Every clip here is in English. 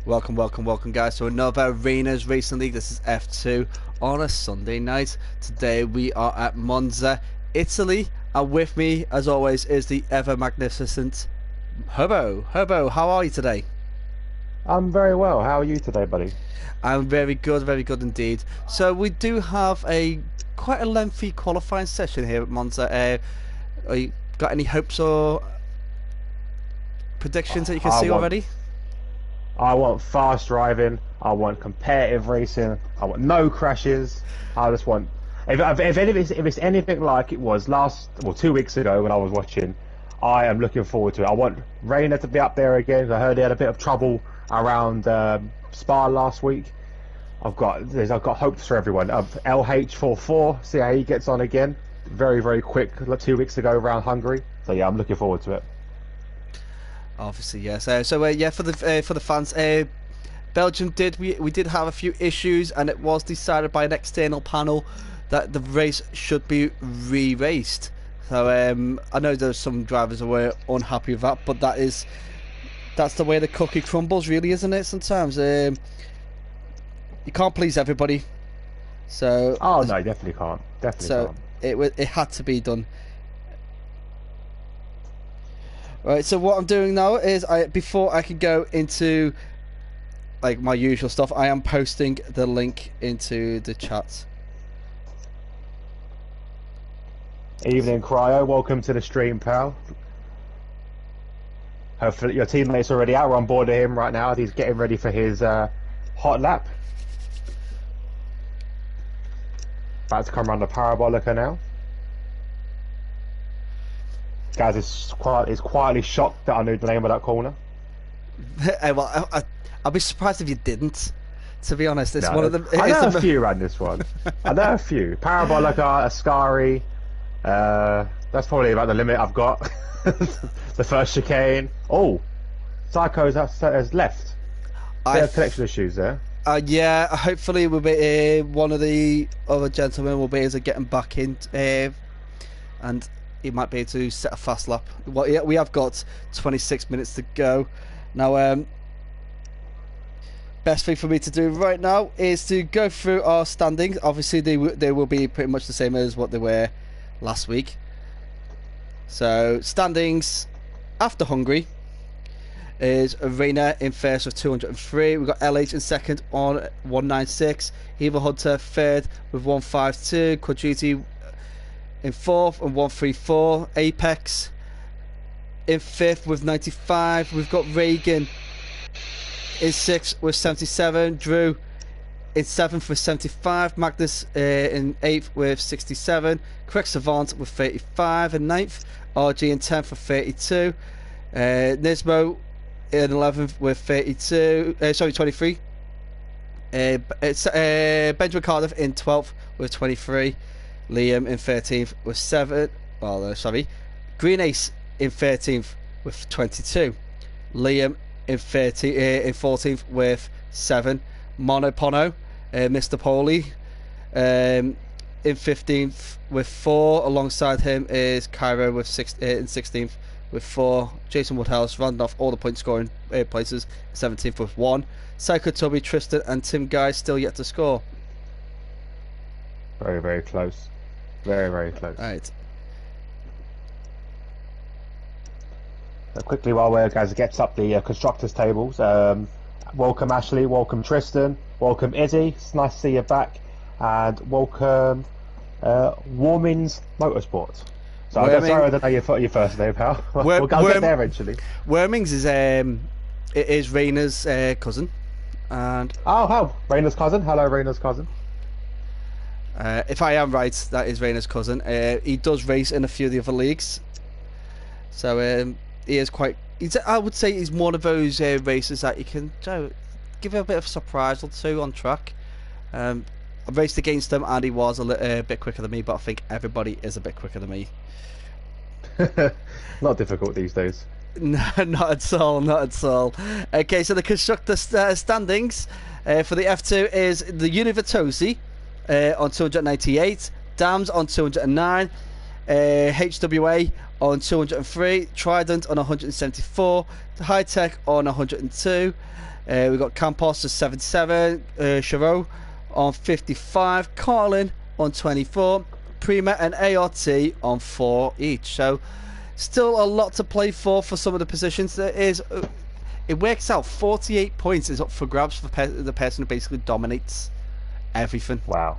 Welcome, guys, to another Rayners Racing League. This is F2 on a Sunday night. Today we are at Monza, Italy, and with me, as always, is the ever magnificent Hobo. Hobo, how are you today? I'm very well. How are you today, buddy? I'm very good indeed. So we do have quite a lengthy qualifying session here at Monza. You got any hopes or predictions that you can see already? I want fast driving. I want competitive racing. I want no crashes. I just want if it's anything like it was 2 weeks ago when I was watching, I am looking forward to it. I want Rayner to be up there again. I heard he had a bit of trouble around Spa last week. I've got hopes for everyone. LH44, see how he gets on again. Very quick 2 weeks ago around Hungary. So yeah, I'm looking forward to it. Obviously, yes. Yeah, for the fans, Belgium we did have a few issues, and it was decided by an external panel that the race should be re-raced. So I know there's some drivers who were unhappy with that, but that's the way the cookie crumbles, really, isn't it? Sometimes you can't please everybody. So no, you definitely can't. Can't. It had to be done. Right, so what I'm doing now is before I can go into like my usual stuff, I am posting the link into the chat. Evening, Cryo. Welcome to the stream, pal. Hopefully your teammate's already out. We're on board of him right now. He's getting ready for his hot lap. About to come around the parabolica now. Guys is quietly shocked that I knew the name of that corner. Well, I'll be surprised if you didn't. To be honest, it's one of them. I know a few around this one. I know a few. Parabolica, Ascari. That's probably about the limit I've got. The first chicane. Oh, Psycho's has left. There's connection issues there. Yeah, hopefully we'll be one of the other gentlemen will be able to get him back in, and he might be able to set a fast lap. Well, yeah, we have got 26 minutes to go. Now, best thing for me to do right now is to go through our standings. Obviously, they will be pretty much the same as what they were last week. So, standings after Hungary is Rayner in first with 203. We've got LH in second on 196. Eva Hunter third with 152. Quadriti in fourth and 134. Apex in fifth with 95. We've got Reagan in sixth with 77. Drew in seventh with 75. Magnus in eighth with 67. Craig Savant with 35 in ninth. RG in 10th with 32. Nismo in 11th with 23. Benjamin Cardiff in 12th with 23. Liam in 13th with 7. Green Ace in 13th with 22. Liam in 14th with 7. Monopono, Mr. Poli, in 15th with 4. Alongside him is Cairo with in 16th with 4. Jason Woodhouse rounding off all the point scoring places, 17th with 1. Psycho Tubby, Tristan and Tim Guy still yet to score. Very close. Very close. Right. Quickly, while we guys gets up the constructors tables, welcome Ashley, welcome Tristan, welcome Izzy. It's nice to see you back, and welcome Warmings Motorsports. So I don't know your first name, pal. I'll get there eventually. Wormings is it is Rayner's cousin, and Rayner's cousin. Hello, Rayner's cousin. If I am right, that is Rayner's cousin. He does race in a few of the other leagues, so he is quite. I would say he's one of those racers that you can give a bit of a surprise or two on track. I raced against him, and he was a bit quicker than me, but I think everybody is a bit quicker than me. Not difficult these days. No, not at all. Okay, so the constructor standings for the F2 is the Univertosi on 298, Dams on 209, HWA on 203, Trident on 174, High Tech on 102, We've got Campos at 77, Charo on 55, Carlin on 24, Prima and ART on 4 each. So still a lot to play for some of the positions. There is, it works out 48 points is up for grabs for the person who basically dominates everything. Wow.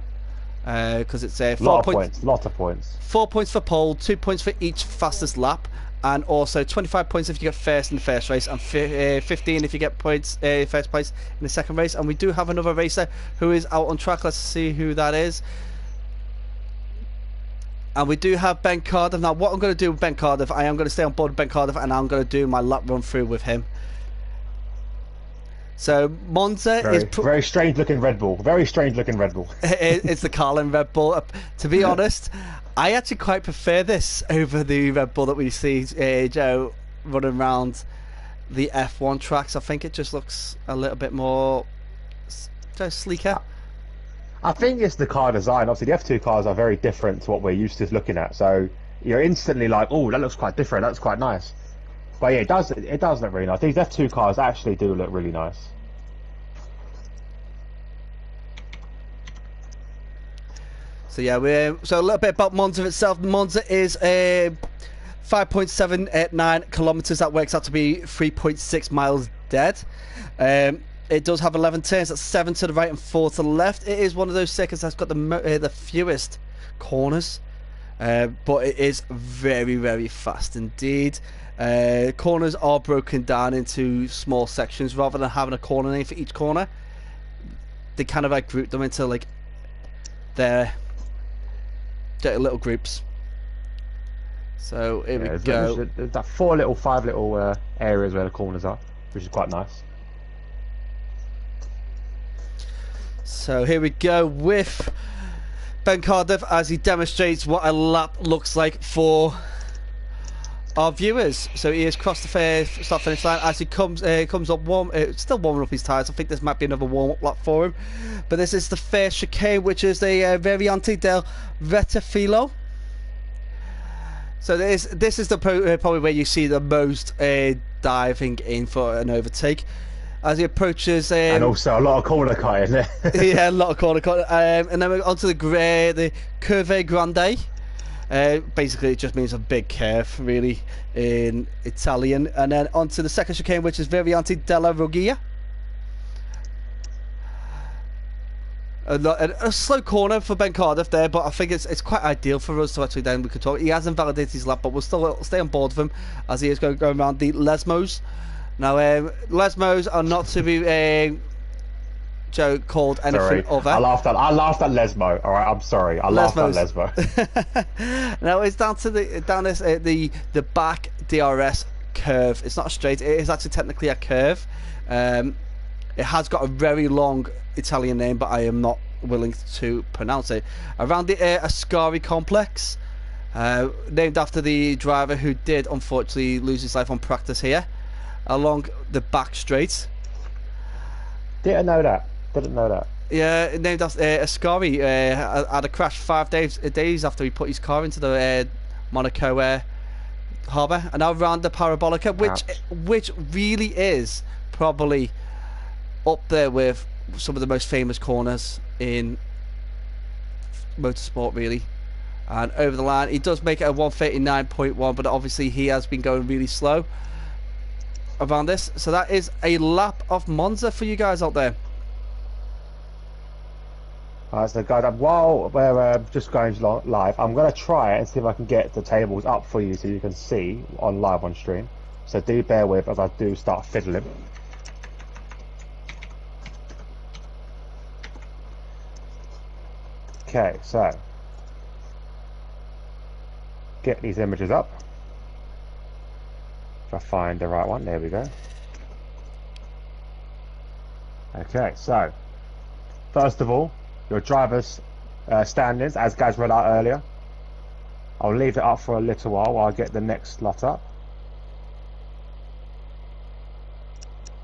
Because it's a 4 points. Lot of points. 4 points for pole, 2 points for each fastest lap, and also 25 points if you get first in the first race, and 15 if you get points first place in the second race. And we do have another racer who is out on track. Let's see who that is. And we do have Ben Cardiff. Now, what I'm going to do with Ben Cardiff, I am going to stay on board with Ben Cardiff, and I'm going to do my lap run through with him. So Monza is very strange looking Red Bull. Very strange looking Red Bull. It's the Carlin Red Bull. To be honest, I actually quite prefer this over the Red Bull that we see Joe running around the F1 tracks. I think it just looks a little bit more sleeker. I think it's the car design. Obviously, the F2 cars are very different to what we're used to looking at. So you're instantly like, oh, that looks quite different. That's quite nice. But yeah, it does look really nice. These F2 cars actually do look really nice. So yeah, so a little bit about Monza itself. Monza is 5.79 kilometers. That works out to be 3.6 miles dead. It does have 11 turns. That's 7 to the right and 4 to the left. It is one of those circuits that's got the fewest corners, but it is very, very fast indeed. Corners are broken down into small sections rather than having a corner name for each corner. They kind of like group them into like their little groups. So here we go. There's that 5 little areas where the corners are, which is quite nice. So here we go with Ben Cardiff as he demonstrates what a lap looks like for our viewers. So he has crossed the start finish line as he comes up still warming up his tyres. I think this might be another warm-up lap for him. But this is the first chicane, which is the Variante del Rettifilo. So this is the probably where you see the most diving in for an overtake. As he approaches, and also a lot of corner cut in there. Yeah, a lot of corner cut. And then we're onto the Curve Grande. Basically, it just means a big curve, really, in Italian. And then onto the second chicane, which is Variante della Ruggia. A slow corner for Ben Cardiff there, but I think it's quite ideal for us to actually then we could talk. He hasn't validated his lap, but we'll still stay on board with him as he is going around the Lesmos. Now, Lesmos are not to be called anything other. I laughed at Lesmo. All right, I'm sorry. I laughed at Lesmo. Now it's down to the back DRS curve. It's not a straight. It is actually technically a curve. It has got a very long Italian name, but I am not willing to pronounce it. Around the Ascari complex, named after the driver who did unfortunately lose his life on practice here. Along the back straight. Didn't know that. Yeah, named after Ascari had a crash 5 days after he put his car into the Monaco harbour, and now around the Parabolica, which really is probably up there with some of the most famous corners in motorsport, really. And over the line, he does make it a 1:39.1, but obviously he has been going really slow around this. So that is a lap of Monza for you guys out there. Alright, so guys, while we're just going live, I'm going to try and see if I can get the tables up for you so you can see live on stream. So do bear with as I do start fiddling. Okay, so get these images up. If I find the right one, there we go. Okay, so first of all, your driver's standings, as Gaz read out earlier. I'll leave it up for a little while I get the next lot up.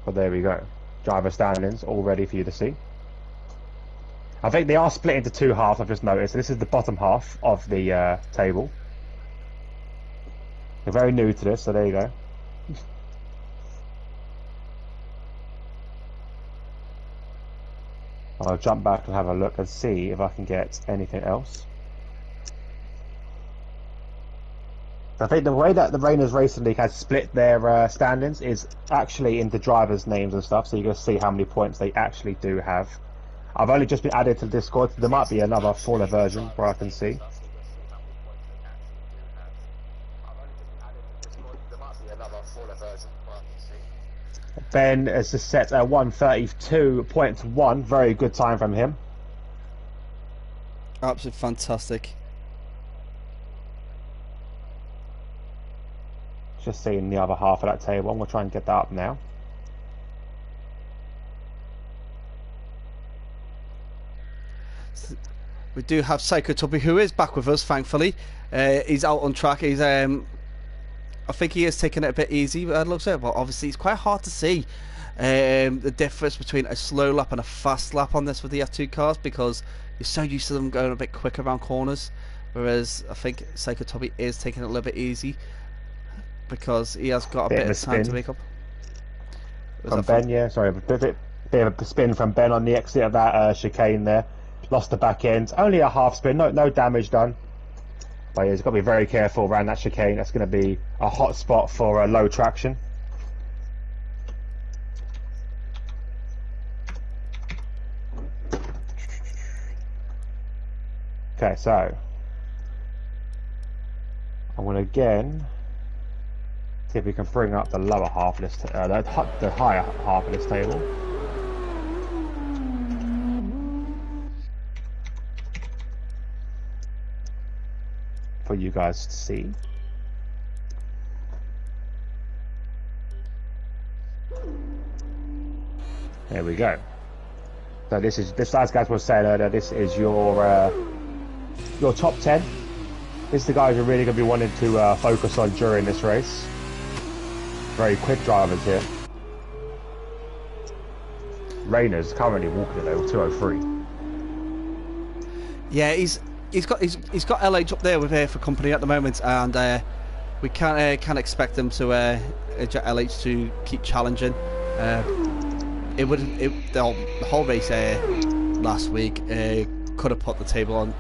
But there we go. Driver standings all ready for you to see. I think they are split into two halves, I've just noticed. This is the bottom half of the table. We're very new to this, so there you go. I'll jump back and have a look and see if I can get anything else. I think the way that the Rayners Racing League has split their standings is actually into drivers' names and stuff, so you can see how many points they actually do have. I've only just been added to Discord. There might be another fuller version where I can see. Ben is just set at 132.1. Very good time from him. Absolutely fantastic. Just seeing the other half of that table. I'm going to try and get that up now. We do have Psycho Tubby, who is back with us, thankfully. He's out on track. He's, I think he is taking it a bit easy, but it looks like, but obviously it's quite hard to see the difference between a slow lap and a fast lap on this with the F2 cars, because you're so used to them going a bit quicker around corners, whereas I think Psycho Tubby is taking it a little bit easy, because he has got a bit of time to make up. From Ben, yeah, sorry, a bit of a spin from Ben on the exit of that chicane there. Lost the back end, only a half spin, no damage done. But yeah, he's got to be very careful around that chicane. That's going to be a hot spot for low traction. Okay, so I'm going to again see if we can bring up the lower half of this, the higher half of this table. For you guys to see. There we go. So this, as guys were saying earlier, this is your top 10. This is the guys you're really going to be wanting to focus on during this race. Very quick drivers here. Rayners currently walking at level 203. Yeah, he's got LH up there with for company at the moment, and we can't expect them to LH to keep challenging. The whole race last week could have put the table on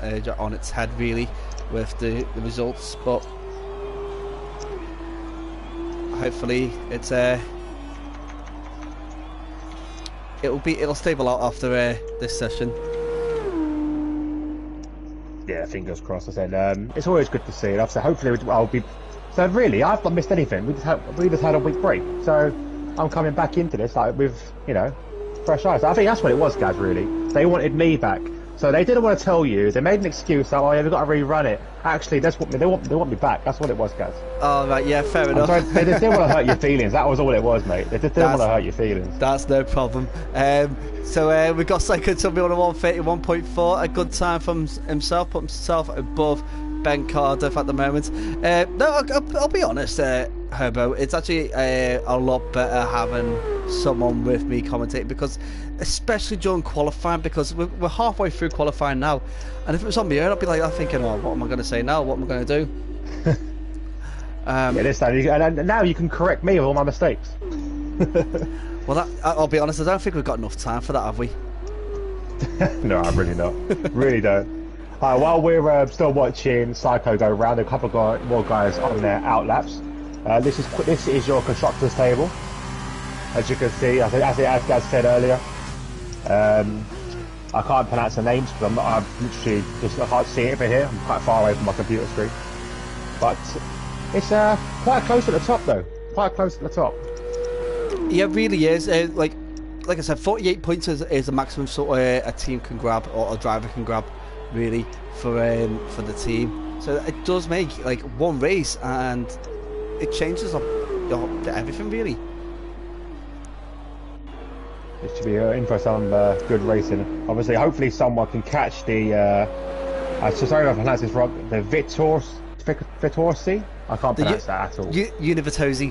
its head really with the results, but hopefully it'll stable out after this session. Yeah, fingers crossed. I said it's always good to see it. So hopefully I'll be. So really, I've not missed anything. We just had a week break, so I'm coming back into this like with fresh eyes. I think that's what it was, guys. Really, they wanted me back, so they didn't want to tell you. They made an excuse. Oh yeah, we've got to rerun it. Actually, that's what they want me back. That's what it was, guys. Oh right, yeah, fair enough. Sorry, they just didn't want to hurt your feelings. That was all it was, mate. They just didn't want to hurt your feelings. That's no problem. So we've got Psycho Tubby on a 131.4, a good time from himself, put himself above Ben Cardiff at the moment. No, I'll be honest, Herbo, it's actually a lot better having someone with me commentating, because especially during qualifying, because we're halfway through qualifying now, and if it was on my own, I'd be like, I'm thinking, oh, what am I going to say now? What am I going to do? Yeah, this time, and now you can correct me with all my mistakes. Well, I'll be honest, I don't think we've got enough time for that, have we? No, I'm really not. Really don't. While we're still watching Psycho go round, a couple of more guys on their outlaps. This is your constructors table, as you can see. As Gaz said earlier, I can't pronounce the names because I'm literally I can't see it over here. I'm quite far away from my computer screen, but it's quite close at the top though. Quite close at the top. Yeah, it really is. Like I said, 48 points is the maximum sort of a team can grab, or a driver can grab, really, for the team. So it does make like one race, and it changes up everything really. It should be in for some good racing. Obviously, hopefully someone can catch the. Sorry if I pronounce this wrong. The Vitorsi. I can't pronounce that at all. Univitosi.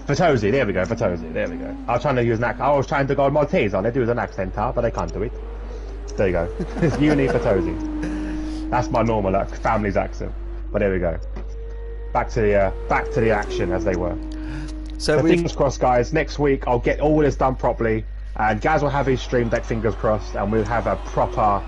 Vitosi, there we go, Vitosi, there we go. I was trying to use an accent. I was trying to go Maltese on it, do as an accent, but they can't do it. There you go. It's Uni Vitosi. That's my normal family's accent. But there we go. Back to the action, as they were. So fingers crossed, guys. Next week I'll get all this done properly. And Gaz will have his stream deck, fingers crossed, and we'll have a proper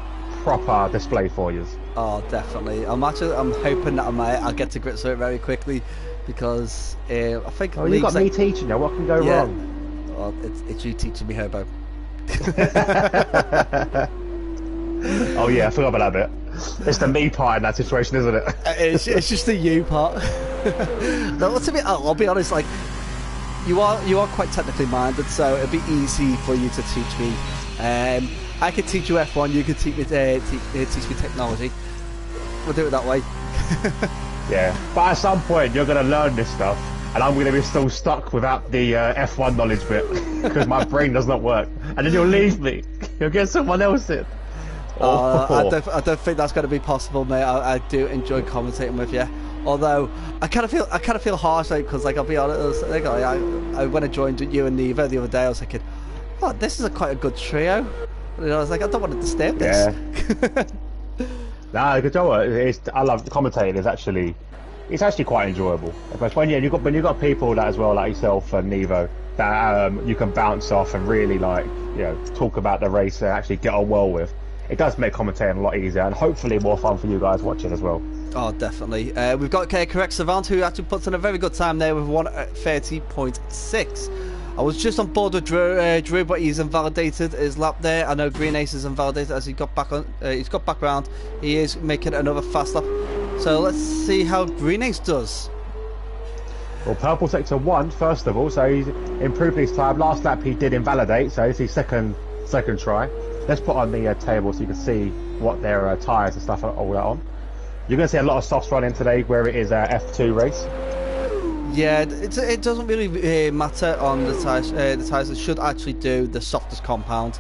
display for you. Oh, definitely. I'm hoping that I'll get to grips with it very quickly, because I think. Oh, you got me teaching you. What can go wrong? Well, it's you teaching me, Hobo. Oh yeah, I forgot about that bit. It's the me part in that situation, isn't it? It's just the you part. No, I'll be honest. Like, you are quite technically minded, so it'd be easy for you to teach me. I could teach you F1. You could teach me technology. We'll do it that way. Yeah, but at some point you're gonna learn this stuff, and I'm gonna be still stuck without the F1 knowledge bit because my brain does not work, and then you'll leave me. You'll get someone else in. I don't think that's going to be possible, mate. I do enjoy commentating with you, although I kind of feel harsh, because like I'll be honest, like, when I joined you and Neva the other day, I was thinking, oh, this is quite a good trio. And I was like, I don't want to disturb this. Yeah. Nah, good job. I love commentating. It's actually quite enjoyable. Because when you've got people that as well, like yourself and Nevo, that you can bounce off and really talk about the race and actually get on well with. It does make commentating a lot easier and hopefully more fun for you guys watching as well. Oh, definitely. We've got Correct Savant, who actually puts in a very good time there with 1:30.6. I was just on board with Drew, but he's invalidated his lap there. I know Green Ace is invalidated as he got back on. He's got back round. He is making another fast lap. So let's see how Green Ace does. Well, Purple Sector won first of all, so he's improved his time. Last lap he did invalidate, so it's his second try. Let's put on the table so you can see what their tyres and stuff are all on. You're going to see a lot of softs running today where it is a F2 race. Yeah, it doesn't really matter on the tyres. The tyres that should actually do the softest compound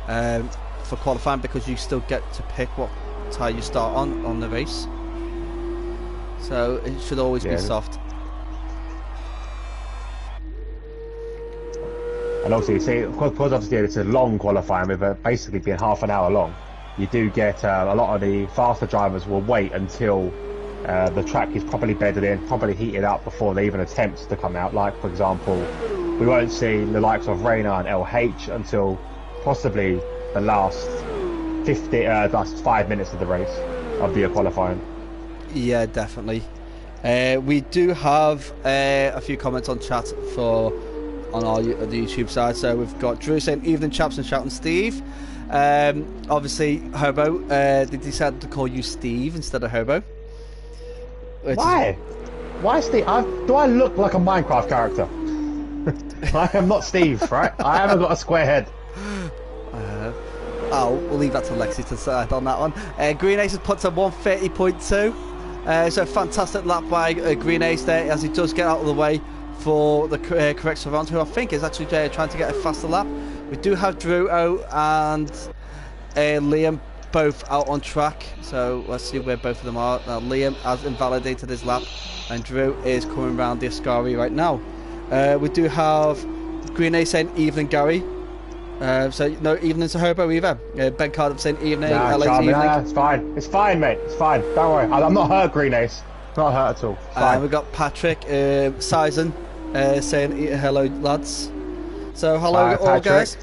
for qualifying, because you still get to pick what tyre you start on the race. So it should always be soft. And obviously, see, because obviously it's a long qualifying with it basically being half an hour long, you do get a lot of the faster drivers will wait until the track is properly bedded in, properly heated up before they even attempt to come out. Like, for example, we won't see the likes of Rayners and LH until possibly the last 5 minutes of the race of the qualifying. Yeah, definitely. We do have a few comments on chat on the YouTube side. So we've got Drew saying, evening chaps, and shouting Steve. Obviously, Hobo, they decided to call you Steve instead of Hobo. Why? Why Steve? Do I look like a Minecraft character? I am not Steve, right? I haven't got a square head. We'll leave that to Lexi to decide on that one. Green Ace has put to 1:30.2. So fantastic lap by Green Ace there, as he does get out of the way for the Correct Savant, who I think is actually trying to get a faster lap. We do have Drew and Liam both out on track, so let's see where both of them are. Now Liam has invalidated his lap and Drew is coming round the Ascari right now. We do have Green Ace saying evening Gary, so no evening to Hobo either. Ben Cardiff saying evening, LA evening. Nah, it's fine mate, it's fine, don't worry, I'm not hurt, Green Ace, not hurt at all. We've got Patrick Sizen saying hello lads. So hello all guys.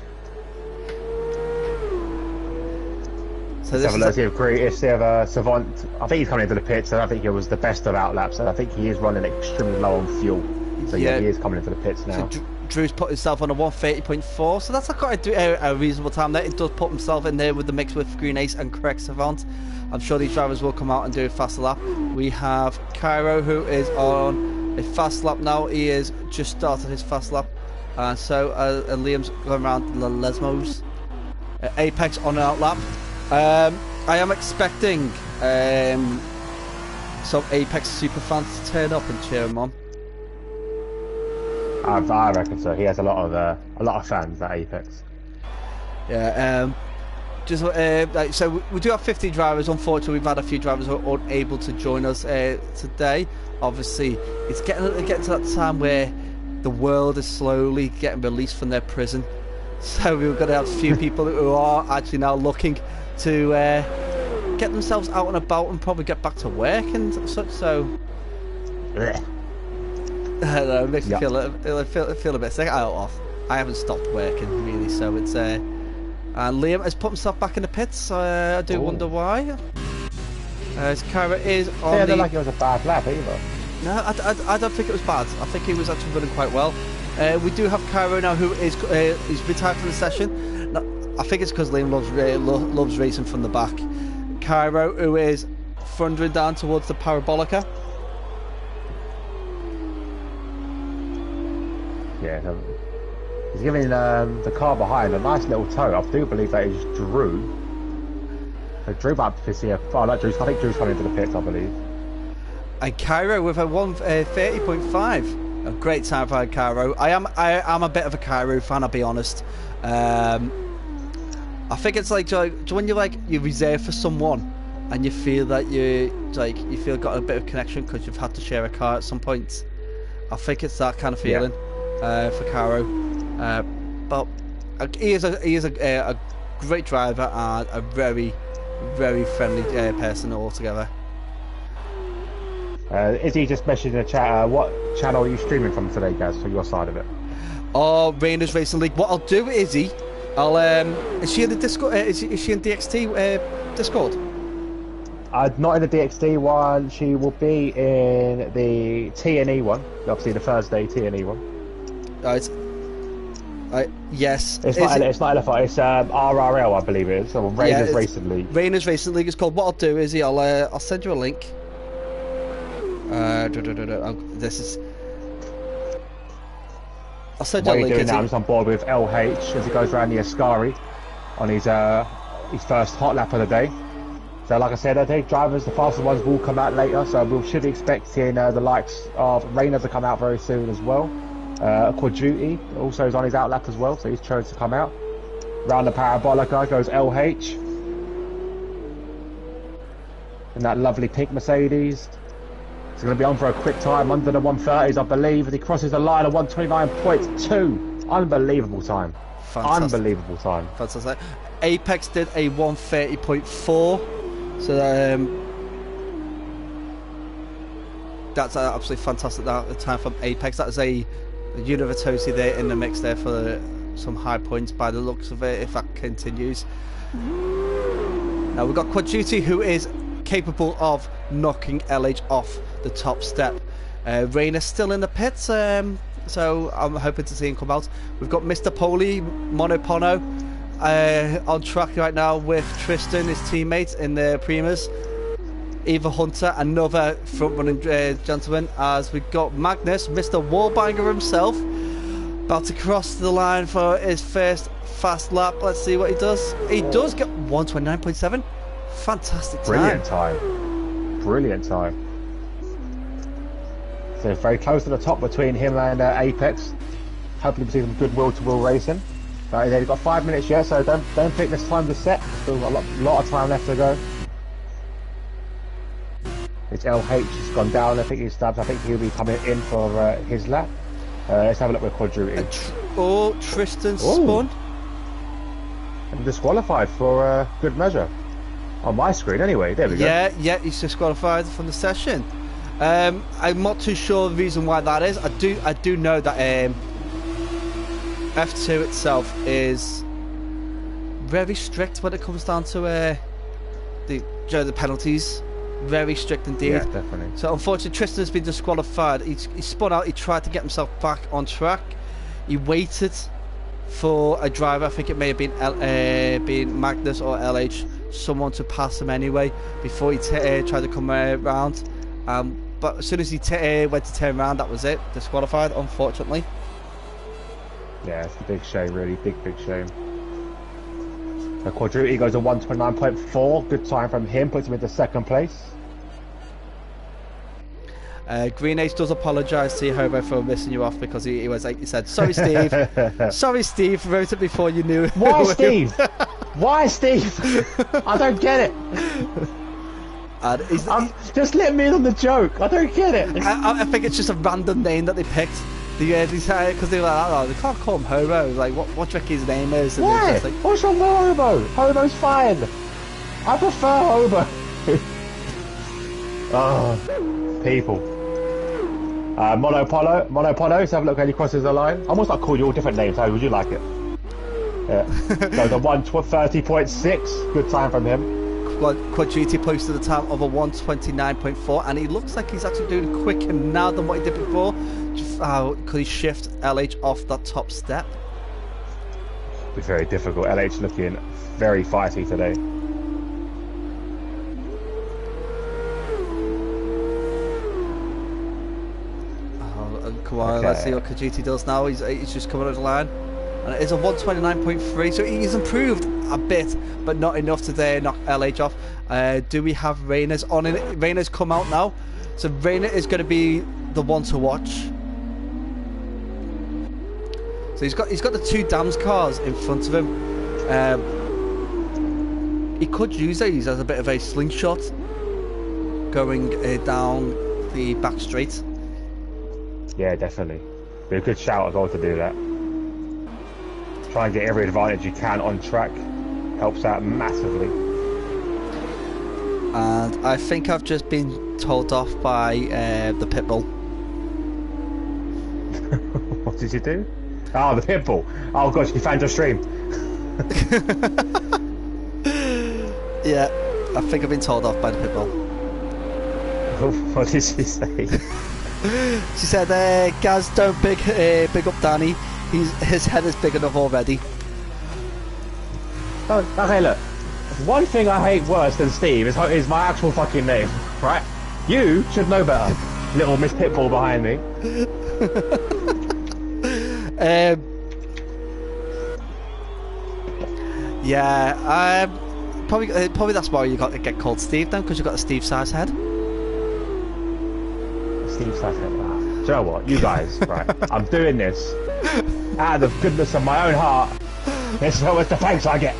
So let's have a look, see if they have a Savant. I think he's coming into the pits, and I think it was the best of outlaps, and I think he is running extremely low on fuel. So yeah, he is coming into the pits now. So Drew's put himself on a 1:30.4, so that's quite a reasonable time there. It does put himself in there with the mix with Green Ace and Correct Savant. I'm sure these drivers will come out and do a faster lap. We have Cairo, who is on a fast lap now. He has just started his fast lap. And so Liam's going around the Lesmos. Apex on an outlap. I am expecting some Apex super fans to turn up and cheer him on. I reckon so. He has a lot of fans at Apex. Yeah. So we do have 50 drivers. Unfortunately, we've had a few drivers who are unable to join us today. Obviously, it's getting to that time where the world is slowly getting released from their prison. So we're going to have a few people who are actually now looking to get themselves out and about and probably get back to work and such. So I don't know, it makes me feel a bit sick. I haven't stopped working really, so it's and Liam has put himself back in the pits. I do wonder why. As Kyra is on I don't like it was a bad lap either. No, I don't think it was bad. I think he was actually running quite well. We do have Cairo now, who is he's retired from the session. Now, I think it's because Liam loves racing from the back. Cairo, who is thundering down towards the Parabolica. Yeah, he's giving the car behind a nice little toe. I do believe that is Drew. So Drew might be here. Oh, not Drew. I think Drew's coming into the pits, I believe. And Cairo with a 1:30.5. A great time for Cairo. I am a bit of a Cairo fan, I'll be honest. I think it's like when you reserve for someone and you feel that you feel got a bit of connection because you've had to share a car at some point. I think it's that kind of feeling for Cairo. But he is a great driver and a very, very friendly person altogether. Izzy just messaged in the chat, what channel are you streaming from today, guys, for your side of it? Oh, Rayners Racing League. What I'll do, Izzy, I'll is she in the Discord? Is she in DXT Discord? Not in the DXT one. She will be in the T&E one. Obviously, the Thursday T&E one. Yes. It's not LFI. It's RRL, I believe it is. So Rayners Racing League. Rayners Racing League is called. What I'll do, Izzy, I'll send you a link. This is. I'll send you a link. Now, I'm just on board with LH as he goes around the Ascari on his first hot lap of the day. So, like I said, I think drivers, the fastest ones, will come out later. So we should be expecting the likes of Rayners to come out very soon as well. Quadruti also is on his out lap as well, so he's chosen to come out. Round the Parabolica goes LH in that lovely pink Mercedes. He's going to be on for a quick time under the 130s, I believe, and he crosses the line at 129.2. Unbelievable time. Fantastic. Unbelievable time. Fantastic. Apex did a 130.4, so that's absolutely fantastic. That time from Apex. That is a Univatosi there in the mix there for some high points by the looks of it, if that continues. Now we've got Quadruti, who is capable of knocking LH off the top step. Rayners still in the pits, so I'm hoping to see him come out. We've got Mr. Poli, Monopono, on track right now with Tristan, his teammate, in the Primas. Eva Hunter, another front-running gentleman, as we've got Magnus, Mr. Wallbanger himself, about to cross the line for his first fast lap. Let's see what he does. He does get 129.7. Fantastic time. Brilliant time. Brilliant time. So very close to the top between him and Apex. Hopefully we see some good wheel-to-wheel racing. They've got 5 minutes yet, so don't think this time to set. Still got a lot of time left to go. It's LH has gone down. I think I think he'll be coming in for his lap. Let's have a look with Quadruti. Tristan spun. And disqualified for good measure. On my screen, anyway. There we go. Yeah, he's disqualified from the session. I'm not too sure the reason why that is. I do know that F2 itself is very strict when it comes down to the penalties. Very strict indeed. Yeah, definitely. So unfortunately, Tristan has been disqualified. He spun out. He tried to get himself back on track. He waited for a driver. I think it may have been Magnus or LH, someone to pass him anyway before he tried to come around. But as soon as he went to turn around, that was it. Disqualified, unfortunately. Yeah, it's a big shame, really. Big shame. So Quadruti goes to 129.4. Good time from him. Puts him into second place. Green Ace does apologise to you, Hobo, for missing you off because he said, sorry, Steve. Sorry, Steve. Wrote it before you knew. Why, Steve? Why, Steve? I don't get it. Just let me in on the joke. I don't get it. I think it's just a random name that they picked. Because they were like, oh, they can't call him Hobo. Like, what do you reckon his name is? And why? Like, what's wrong with Hobo? Hobo's fine. I prefer Hobo. Oh, people. Monopolo, let's have a look how he crosses the line. I almost like call you all different names, how would you like it? Yeah. So the 130.6, good time from him. Quadriti posted a time of a 129.4, and he looks like he's actually doing quicker now than what he did before. Could he shift LH off that top step? It'll be very difficult. LH looking very fighty today. Come on, let's see what Quadriti does now. He's just coming over the line. And it is a 129.3, so he's improved a bit, but not enough to knock LH off. Do we have Rayners on it? Rayners come out now, so Rayner is going to be the one to watch. So he's got the two Dams cars in front of him. He could use these as a bit of a slingshot going down the back straight. Yeah, definitely. Be a good shout as well to do that. Try and get every advantage you can on track. Helps out massively. And I think I've just been told off by the pitbull. What did you do? Oh, the pitbull. Oh gosh, you found your stream. Yeah, I think I've been told off by the pitbull. What did she say? She said, Gaz, don't big up Danny. His head is big enough already. Oh, okay, look. One thing I hate worse than Steve is my actual fucking name, right? You should know better. Little Miss Pitbull behind me. Yeah, probably that's why you got to get called Steve then, because you've got a Steve size head. Steve size head. Do you know what? You guys, right? I'm doing this out of the goodness of my own heart. This is how much the thanks I get.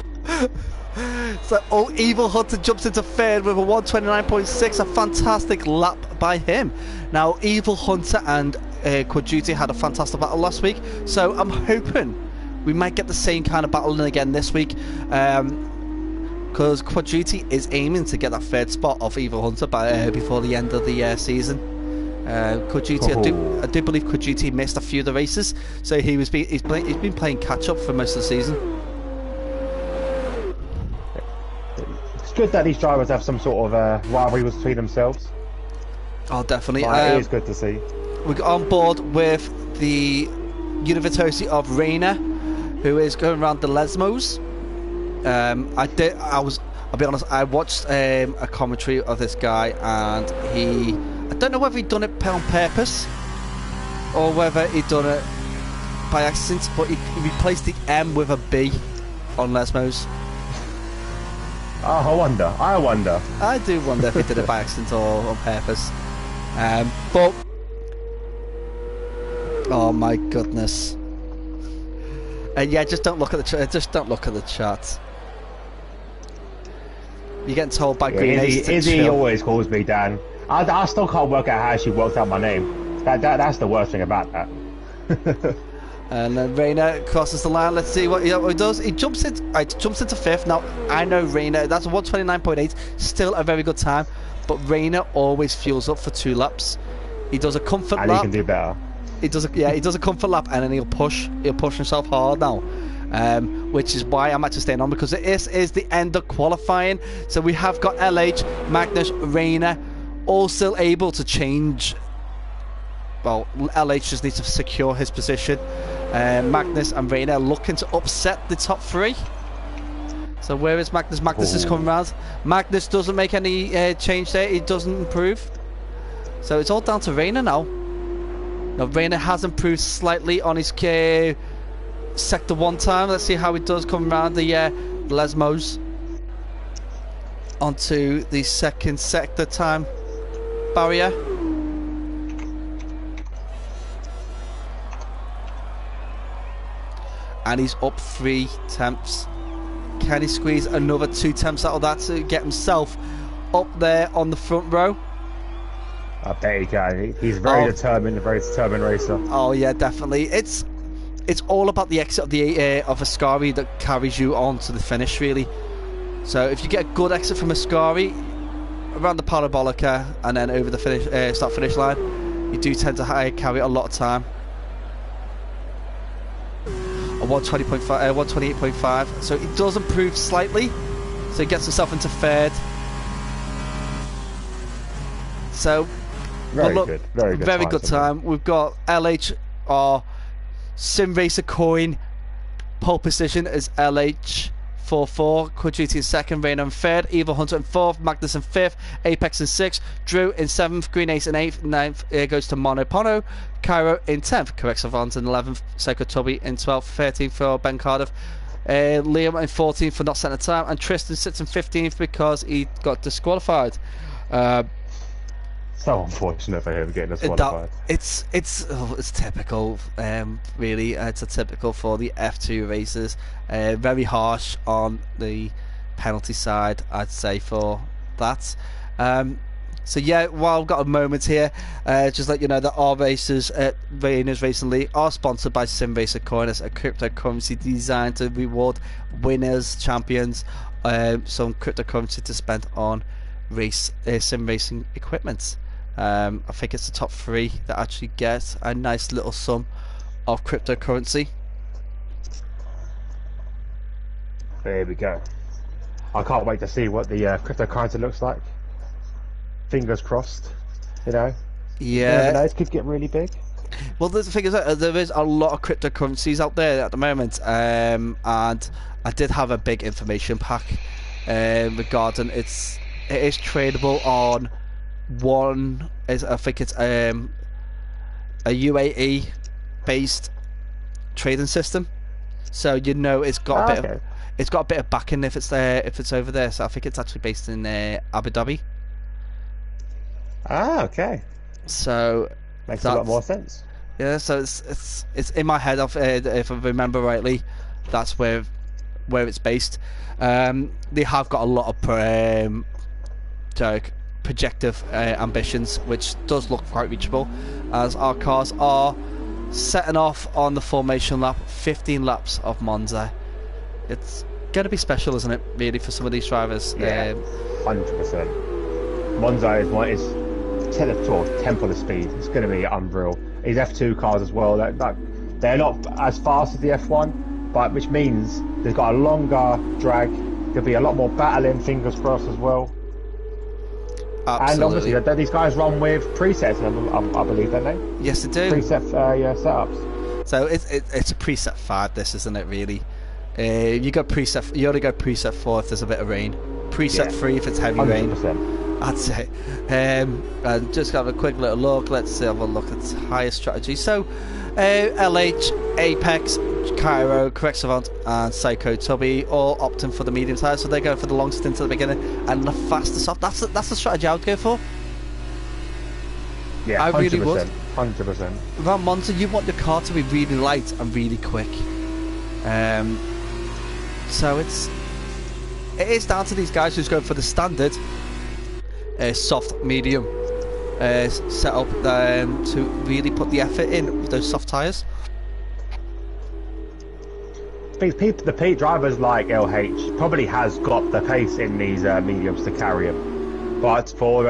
So, Evil Hunter jumps into third with a 129.6, a fantastic lap by him. Now, Evil Hunter and Quadriti had a fantastic battle last week, so I'm hoping we might get the same kind of battle again this week, because Quadriti is aiming to get that third spot off Evil Hunter before the end of the season. Quadriti, I do believe Quadriti missed a few of the races, so he's been playing catch up for most of the season. It's good that these drivers have some sort of rivalry between themselves. Oh, definitely. It is good to see. We got on board with the University of Rayners, who is going around the Lesmos. I'll be honest, I watched a commentary of this guy, and I don't know whether he'd done it on purpose or whether he'd done it by accident, but he replaced the M with a B on Lesmos. Oh, I wonder. I do wonder if he did it by accident or on purpose. But oh my goodness! Yeah, just don't look at the chat. You're getting told by Green Ace to Izzy chill. always calls me Dan. I still can't work out how she worked out my name. That's the worst thing about that. And then Rayners crosses the line. Let's see what he does. He jumps into fifth. Now, I know Rayners, that's a 129.8, still a very good time, but Rayners always fuels up for 2 laps. He does a comfort lap. And he can do better. He does a comfort lap, and then he'll push himself hard now. Which is why I'm actually staying on, because this is the end of qualifying. So we have got LH, Magnus, Rayners, all still able to change. Well, LH just needs to secure his position. Magnus and Rayners looking to upset the top 3. So where is Magnus? Magnus is coming round. Magnus doesn't make any change there. He doesn't improve. So it's all down to Rayners now. Now Rayners has improved slightly on his sector 1 time. Let's see how he does come around the Lesmos onto the second sector time barrier. And he's up 3 tenths. Can he squeeze another 2 tenths out of that to get himself up there on the front row? I bet he can. He's very determined, a very determined racer. Oh yeah, definitely. It's all about the exit of Ascari that carries you on to the finish, really. So if you get a good exit from Ascari around the parabolica and then over the start finish line, you do tend to carry a lot of time. A 120.5, 128.5, so it does improve slightly. So he gets himself into third. So, Very look, good, very good time. We've got LH, our Sim Racer coin. Pole position is LH 4-4, Quadruti in second, Rayner in third, Evil Hunter in fourth, Magnus in fifth, Apex in sixth, Drew in seventh, Green Ace in eighth, ninth goes to Mono Pono, Cairo in 10th, Correct Savant in 11th, Psycho Tubby in 12th, 13th for Ben Cardiff, Liam in 14th for not setting a time, and Tristan sits in 15th because he got disqualified. So unfortunate for him getting disqualified. It's typical, really. It's a typical for the F2 races. Very harsh on the penalty side, I'd say, for that. So yeah, while I've got a moment here, just let you know that our races at Rayners Racing League are sponsored by Sim Racer Coiners, a cryptocurrency designed to reward winners, champions, some cryptocurrency to spend on sim racing equipment. I think it's the top 3 that actually get a nice little sum of cryptocurrency. There we go. I can't wait to see what the cryptocurrency looks like. Fingers crossed, you know. Yeah. It could get really big. Well, the thing is that there is a lot of cryptocurrencies out there at the moment, and I did have a big information pack regarding it is tradable on I think it's a UAE based trading system, so you know it's got a bit of backing if it's over there. So I think it's actually based in Abu Dhabi. Okay. So makes a lot more sense. Yeah, so it's in my head. If I remember rightly, that's where it's based. They have got a lot of projective ambitions, which does look quite reachable, as our cars are setting off on the formation lap, 15 laps of Monza. It's going to be special, isn't it, really, for some of these drivers? Yeah, 100%. Monza is temple of speed. It's going to be unreal. These F2 cars as well, they're not as fast as the F1, but which means they've got a longer drag. There'll be a lot more battling, fingers crossed, as well. Absolutely. And obviously, these guys run with presets, I believe, don't they? Yes, they do. Preset setups. So it's a preset 5, this, isn't it, really? You only go preset 4 if there's a bit of rain. Preset 3 if it's heavy 100%. rain. I'd say. And just have a quick little look. Let's have a look at higher strategy. So, LH, Apex, Cairo, Correct Savant, and Psycho Tubby all opting for the medium tyres, so they're going for the long stint at the beginning and the fastest off. That's the strategy I would go for. Yeah, I 100%, really would. 100%. Around Monza, you want your car to be really light and really quick. So it is down to these guys who's going for the standard soft medium setup to really put the effort in with those soft tyres. The Pete drivers like LH probably has got the pace in these mediums to carry him, but for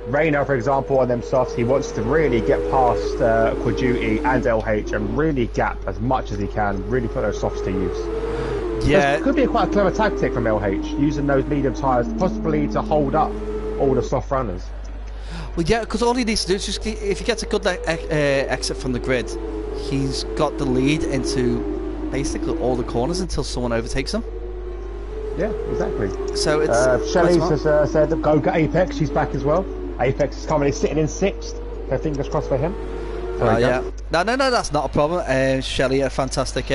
Rayner, for example, on them softs, he wants to really get past Quadruti and LH and really gap as much as he can, really put those softs to use. Yeah, it could be quite a clever tactic from LH, using those medium tyres possibly to hold up all the soft runners. Well, yeah, because all he needs to do is just, if he gets a good exit from the grid, he's got the lead into basically all the corners until someone overtakes him. Yeah, exactly. So it's Shelley has said go get Apex. She's back as well. Apex is currently sitting in 6th. So fingers crossed for him. Yeah. No, that's not a problem. Shelley, a fantastic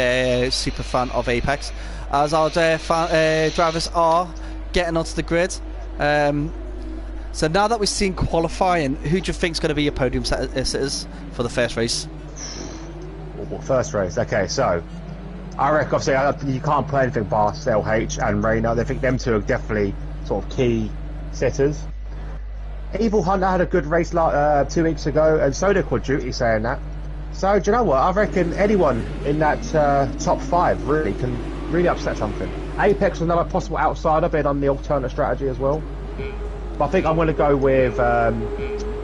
super fan of Apex, as our drivers are getting onto the grid. So now that we've seen qualifying, who do you think is going to be your podium sitters for the first race? First race. Okay, so I reckon obviously you can't play anything past LH and Rayner. I think them two are definitely sort of key sitters. Evil Hunter had a good race 2 weeks ago, and so did Quadruti, saying that. So do you know what? I reckon anyone in that top 5 really can really upset something. Apex was another possible outsider, being on the alternate strategy as well. But I think I'm going to go with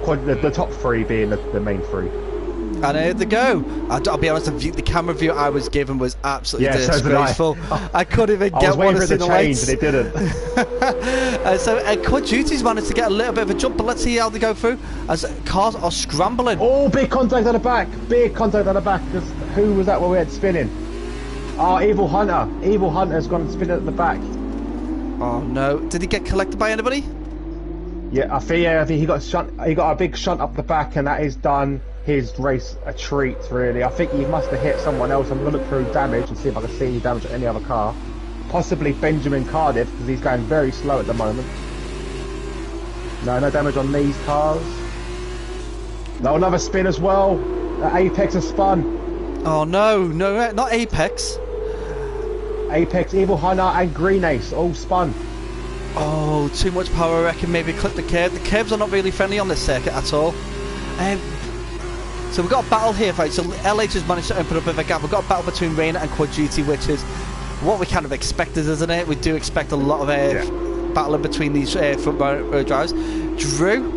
the top three being the main three. And there they go. I'll be honest, the camera view I was given was absolutely disgraceful. I couldn't even get one to see the lights. And it didn't. So Cut Duty's managed to get a little bit of a jump, but let's see how they go through as cars are scrambling. Oh, big contact on the back. Big contact on the back. Who was that when we had spinning? Oh, Evil Hunter. Evil Hunter's gone spinning at the back. Oh no. Did he get collected by anybody? Yeah, I think he got a big shunt up the back, and that has done his race a treat, really. I think he must have hit someone else. I'm going to look through damage and see if I can see any damage on any other car. Possibly Benjamin Cardiff, because he's going very slow at the moment. No damage on these cars. No, another spin as well. Apex has spun. Oh no, not Apex. Apex, Evil Hunter and Green Ace all spun. Oh, too much power, I reckon. Maybe clip the curb. The curbs are not really friendly on this circuit at all. So we've got a battle here, right? So LH has managed to open up a bit of a gap. We've got a battle between Rayners and Quad Duty, which is what we kind of expected, isn't it? We do expect a lot of battling between these front row drivers. Drew,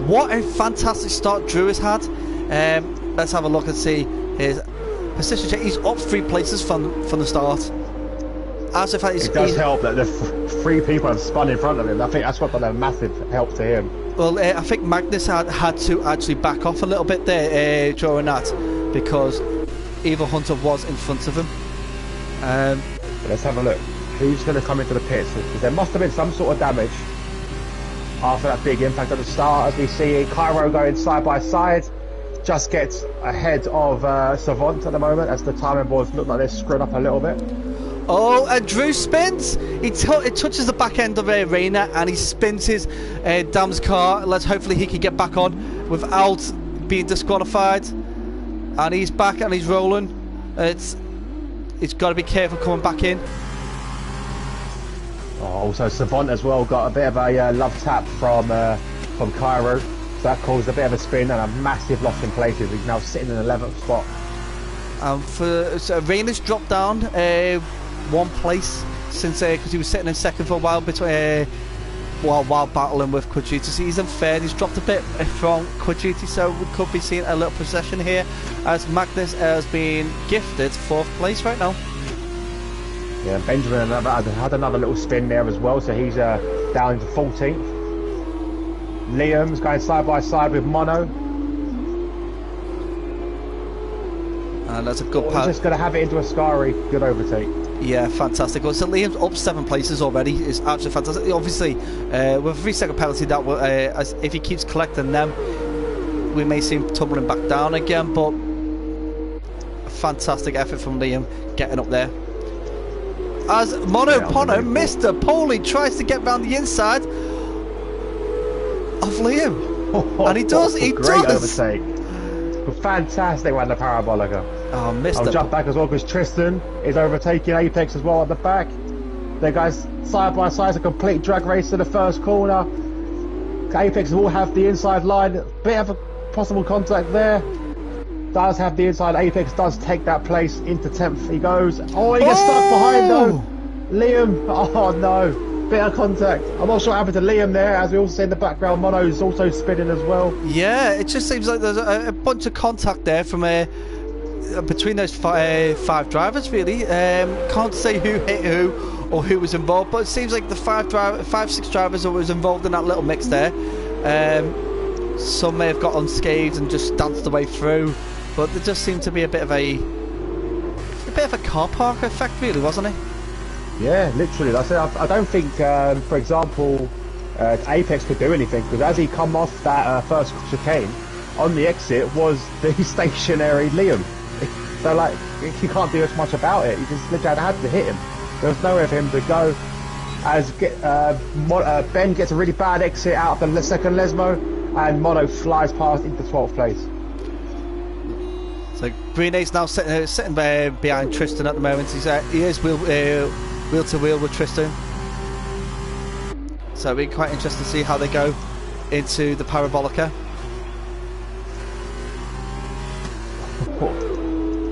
what a fantastic start Drew has had. Let's have a look and see his position check. He's up 3 places from the start. As if it does help that the 3 people have spun in front of him. I think that's what got a massive help to him. Well, I think Magnus had to actually back off a little bit there during that, because Evil Hunter was in front of him. Let's have a look. Who's going to come into the pits? Because there must have been some sort of damage after that big impact at the start. As we see Cairo going side by side, just gets ahead of Savant at the moment, as the timing boards look like they're screwed up a little bit. Oh, and Drew spins. He touches the back end of Rayner, and he spins his Dam's car. Hopefully he can get back on without being disqualified. And he's back and he's rolling. It's got to be careful coming back in. Oh, also Savant as well got a bit of a love tap from Cairo. So that caused a bit of a spin and a massive loss in places. He's now sitting in the 11th spot. So Rayners dropped down 1 place since because he was sitting in second for a while while battling with Quad Duty. So he's unfair. He's dropped a bit from Quad Duty, so we could be seeing a little procession here as Magnus has been gifted 4th place right now. Yeah, Benjamin had another little spin there as well, so he's down into 14th. Liam's going side by side with Mono. And that's a good He's just going to have it into Ascari. Good overtake. Yeah, fantastic. Well, so Liam's up 7 places already. It's absolutely fantastic. Obviously, with a 3-second penalty, that will, if he keeps collecting them, we may see him tumbling back down again. But a fantastic effort from Liam getting up there. As Mono Pono, Mr. Poley, tries to get round the inside of Liam. And he does. He Great does. Overtake. Fantastic one, the Parabolica. Oh, Mr. I'll jump back as well because Tristan is overtaking Apex as well at the back. The guys side by side, a complete drag race to the first corner. Apex will have the inside line, bit of a possible contact there. Does have the inside. Apex does take that place into 10th. He goes. Oh, he gets stuck behind though. Liam. Oh no. Bit of contact. I'm not sure what happened to Liam there. As we all see in the background, Mono's also spinning as well. Yeah, it just seems like there's a bunch of contact there from between those 5 drivers, really. Can't say who hit who or who was involved, but it seems like the 5-6 drivers that was involved in that little mix there. Some may have got unscathed and just danced the way through, but there just seemed to be a bit of a car park effect, really, wasn't it? Yeah, literally. That's it. I don't think, for example, Apex could do anything, because as he come off that first chicane, on the exit was the stationary Liam. So like, he can't do as much about it. He just literally had to hit him. There was nowhere for him to go. As Ben gets a really bad exit out of the second Lesmo, and Mono flies past into 12th place. So Green Ace now sitting behind Tristan at the moment. He is wheel to wheel with Tristan. So it'll be quite interesting to see how they go into the Parabolica.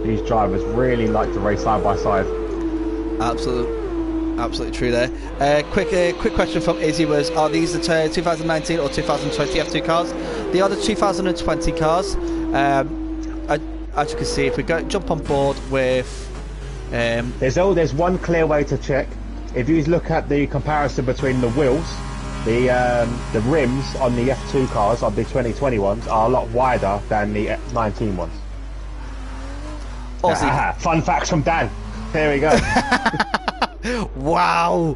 These drivers really like to race side by side. Absolutely true there. Quick question from Izzy was: are these the 2019 or 2020 F2 cars? the other 2020 cars. As you can see, if we jump on board with, there's one clear way to check. If you look at the comparison between the wheels, the rims on the F2 cars, on the 2020 ones, are a lot wider than the F19 ones. Fun facts from Dan. There we go. Wow,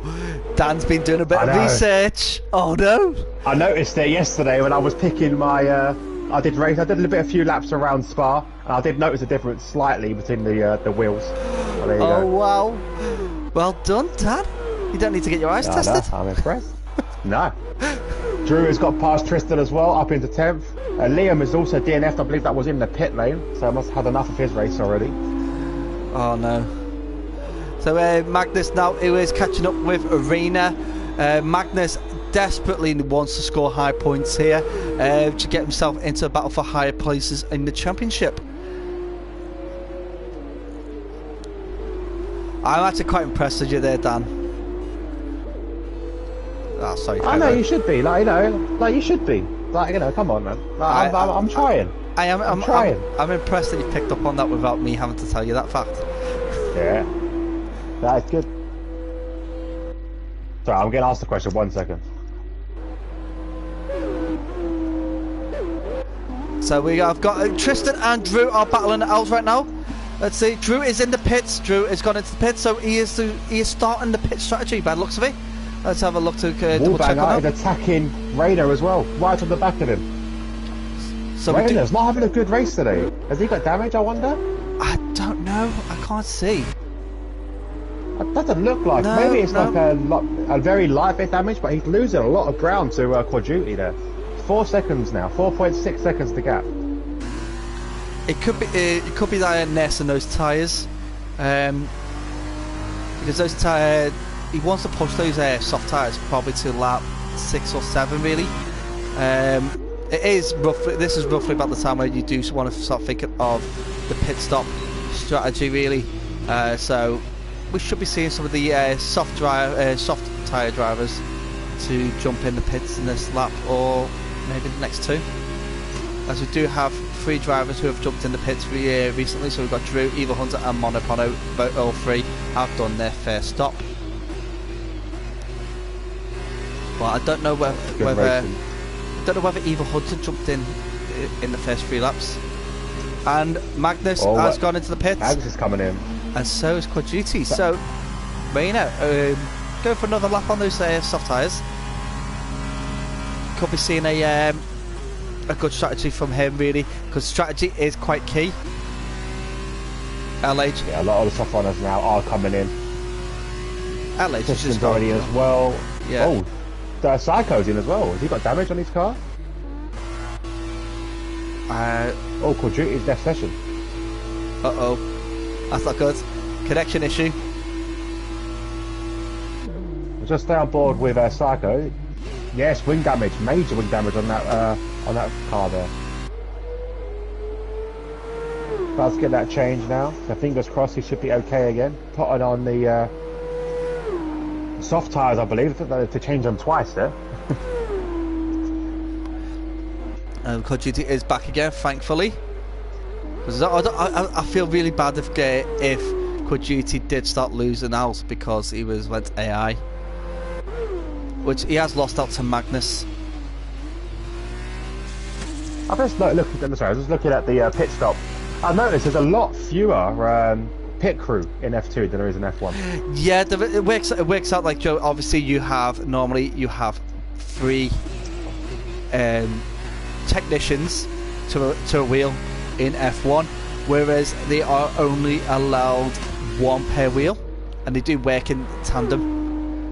Dan's been doing a bit of research. Oh no! I noticed it yesterday when I was picking my. I did a few laps around Spa, and I did notice a difference slightly between the wheels. Well, there you go. Wow! Well done, Dan. You don't need to get your eyes tested. No, I'm impressed. No. Drew has got past Tristan as well, up into 10th. Liam is also DNF'd. I believe that was in the pit lane, so I must have had enough of his race already. Oh no. So Magnus now, who is catching up with Arena. Magnus desperately wants to score high points here to get himself into a battle for higher places in the championship. I'm actually quite impressed with you there, Dan. Oh, sorry. I know you should be, you should be. Come on, man. I'm trying. I'm trying. I'm impressed that you picked up on that without me having to tell you that fact. Yeah. That's good. Sorry, I'm getting asked the question. 1 second. So I've got Tristan and Drew are battling it out right now. Let's see. Drew is in the pits. Drew has gone into the pits, so he is starting the pit strategy by the looks of it. Let's have a look to double check on that. Is attacking Rayner as well, right on the back of him. So Rayner's not having a good race today. Has he got damage, I wonder? I don't know. I can't see. It doesn't look like. No, maybe it's like a very light bit damage, but he's losing a lot of ground to Quad Duty there. 4 seconds now, 4.6 seconds to gap. It could be that Ness and those tyres, because those tyres, he wants to push those soft tyres probably to lap 6 or 7 really. It is roughly. This is roughly about the time where you do want to start thinking of the pit stop strategy really. So we should be seeing some of the soft tyre drivers to jump in the pits in this lap, or maybe the next 2. As we do have 3 drivers who have jumped in the pits recently. So we've got Drew, Evil Hunter and Monopono. All 3 have done their first stop. Well, I don't know whether Evil Hunter jumped in the first 3 laps. And Magnus has gone into the pits. Magnus is coming in. And so is Quad Duty. So, Rayner, go for another lap on those soft tyres. Could be seeing a good strategy from him, really, because strategy is quite key. LH. Yeah, a lot of the soft runners now are coming in. LH is just already as well. Yeah. Oh, the Psycho's in as well. Has he got damage on his car? Quad Duty's left session. That's not good. Connection issue. Just stay on board with Psycho. Yes, wing damage, major wing damage on that car there. Let's get that changed now. So fingers crossed he should be okay again. Putting on the soft tyres, I believe, to change them twice there. Quad Duty is back again, thankfully. Because I feel really bad if Quad Duty did start losing out because he went AI. Which he has lost out to Magnus. I was just looking at the pit stop. I noticed there's a lot fewer pit crew in F2 than there is in F1. Yeah, it works out like, Joe. Obviously, normally you have 3 technicians to a wheel in F1, whereas they are only allowed 1 per wheel, and they do work in tandem.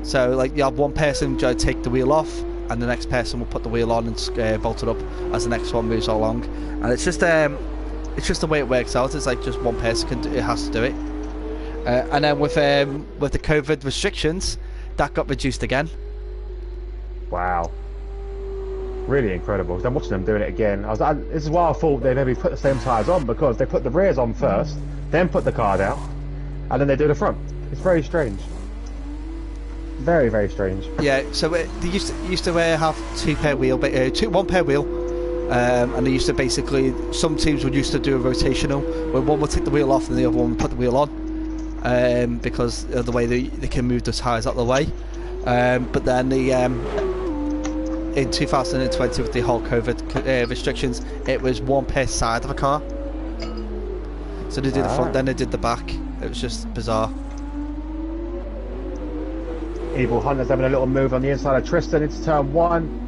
So, like, you have one person take the wheel off, and the next person will put the wheel on and bolt it up as the next one moves along. And it's just the way it works out. It's like just one person has to do it. And then with the COVID restrictions, that got reduced again. Wow. Really incredible. I'm watching them doing it again. This is why I thought they maybe put the same tyres on, because they put the rears on first, then put the car down, and then they do the front. It's very strange. Very, very strange. Yeah, so they used to have 2 per wheel, 1 per wheel, And they used to basically, some teams would used to do a rotational where one would take the wheel off and the other one would put the wheel on, because of the way they can move the tyres out of the way. But then in 2020 with the whole COVID restrictions, it was one per side of a car. So they did the front, then they did the back. It was just bizarre. Evil Hunter's having a little move on the inside of Tristan into turn 1.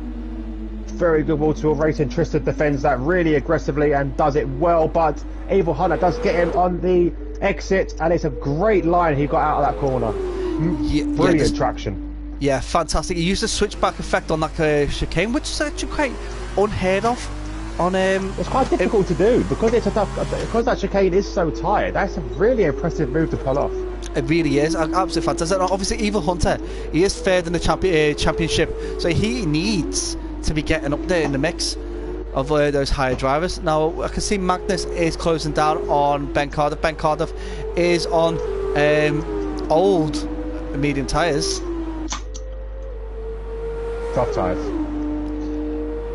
Very good wall-to-wall racing. Tristan defends that really aggressively and does it well, but Evil Hunter does get him on the exit, and it's a great line he got out of that corner. Brilliant traction. Yeah, fantastic. He used the switchback effect on that chicane, which is actually quite unheard of. It's quite difficult to do because because that chicane is so tight. That's a really impressive move to pull off. It really is absolutely fantastic. And obviously, Evil Hunter, he is third in the championship, so he needs to be getting up there in the mix of those higher drivers. Now I can see Magnus is closing down on Ben Cardiff. Ben Cardiff is on old medium tyres. Soft tyres.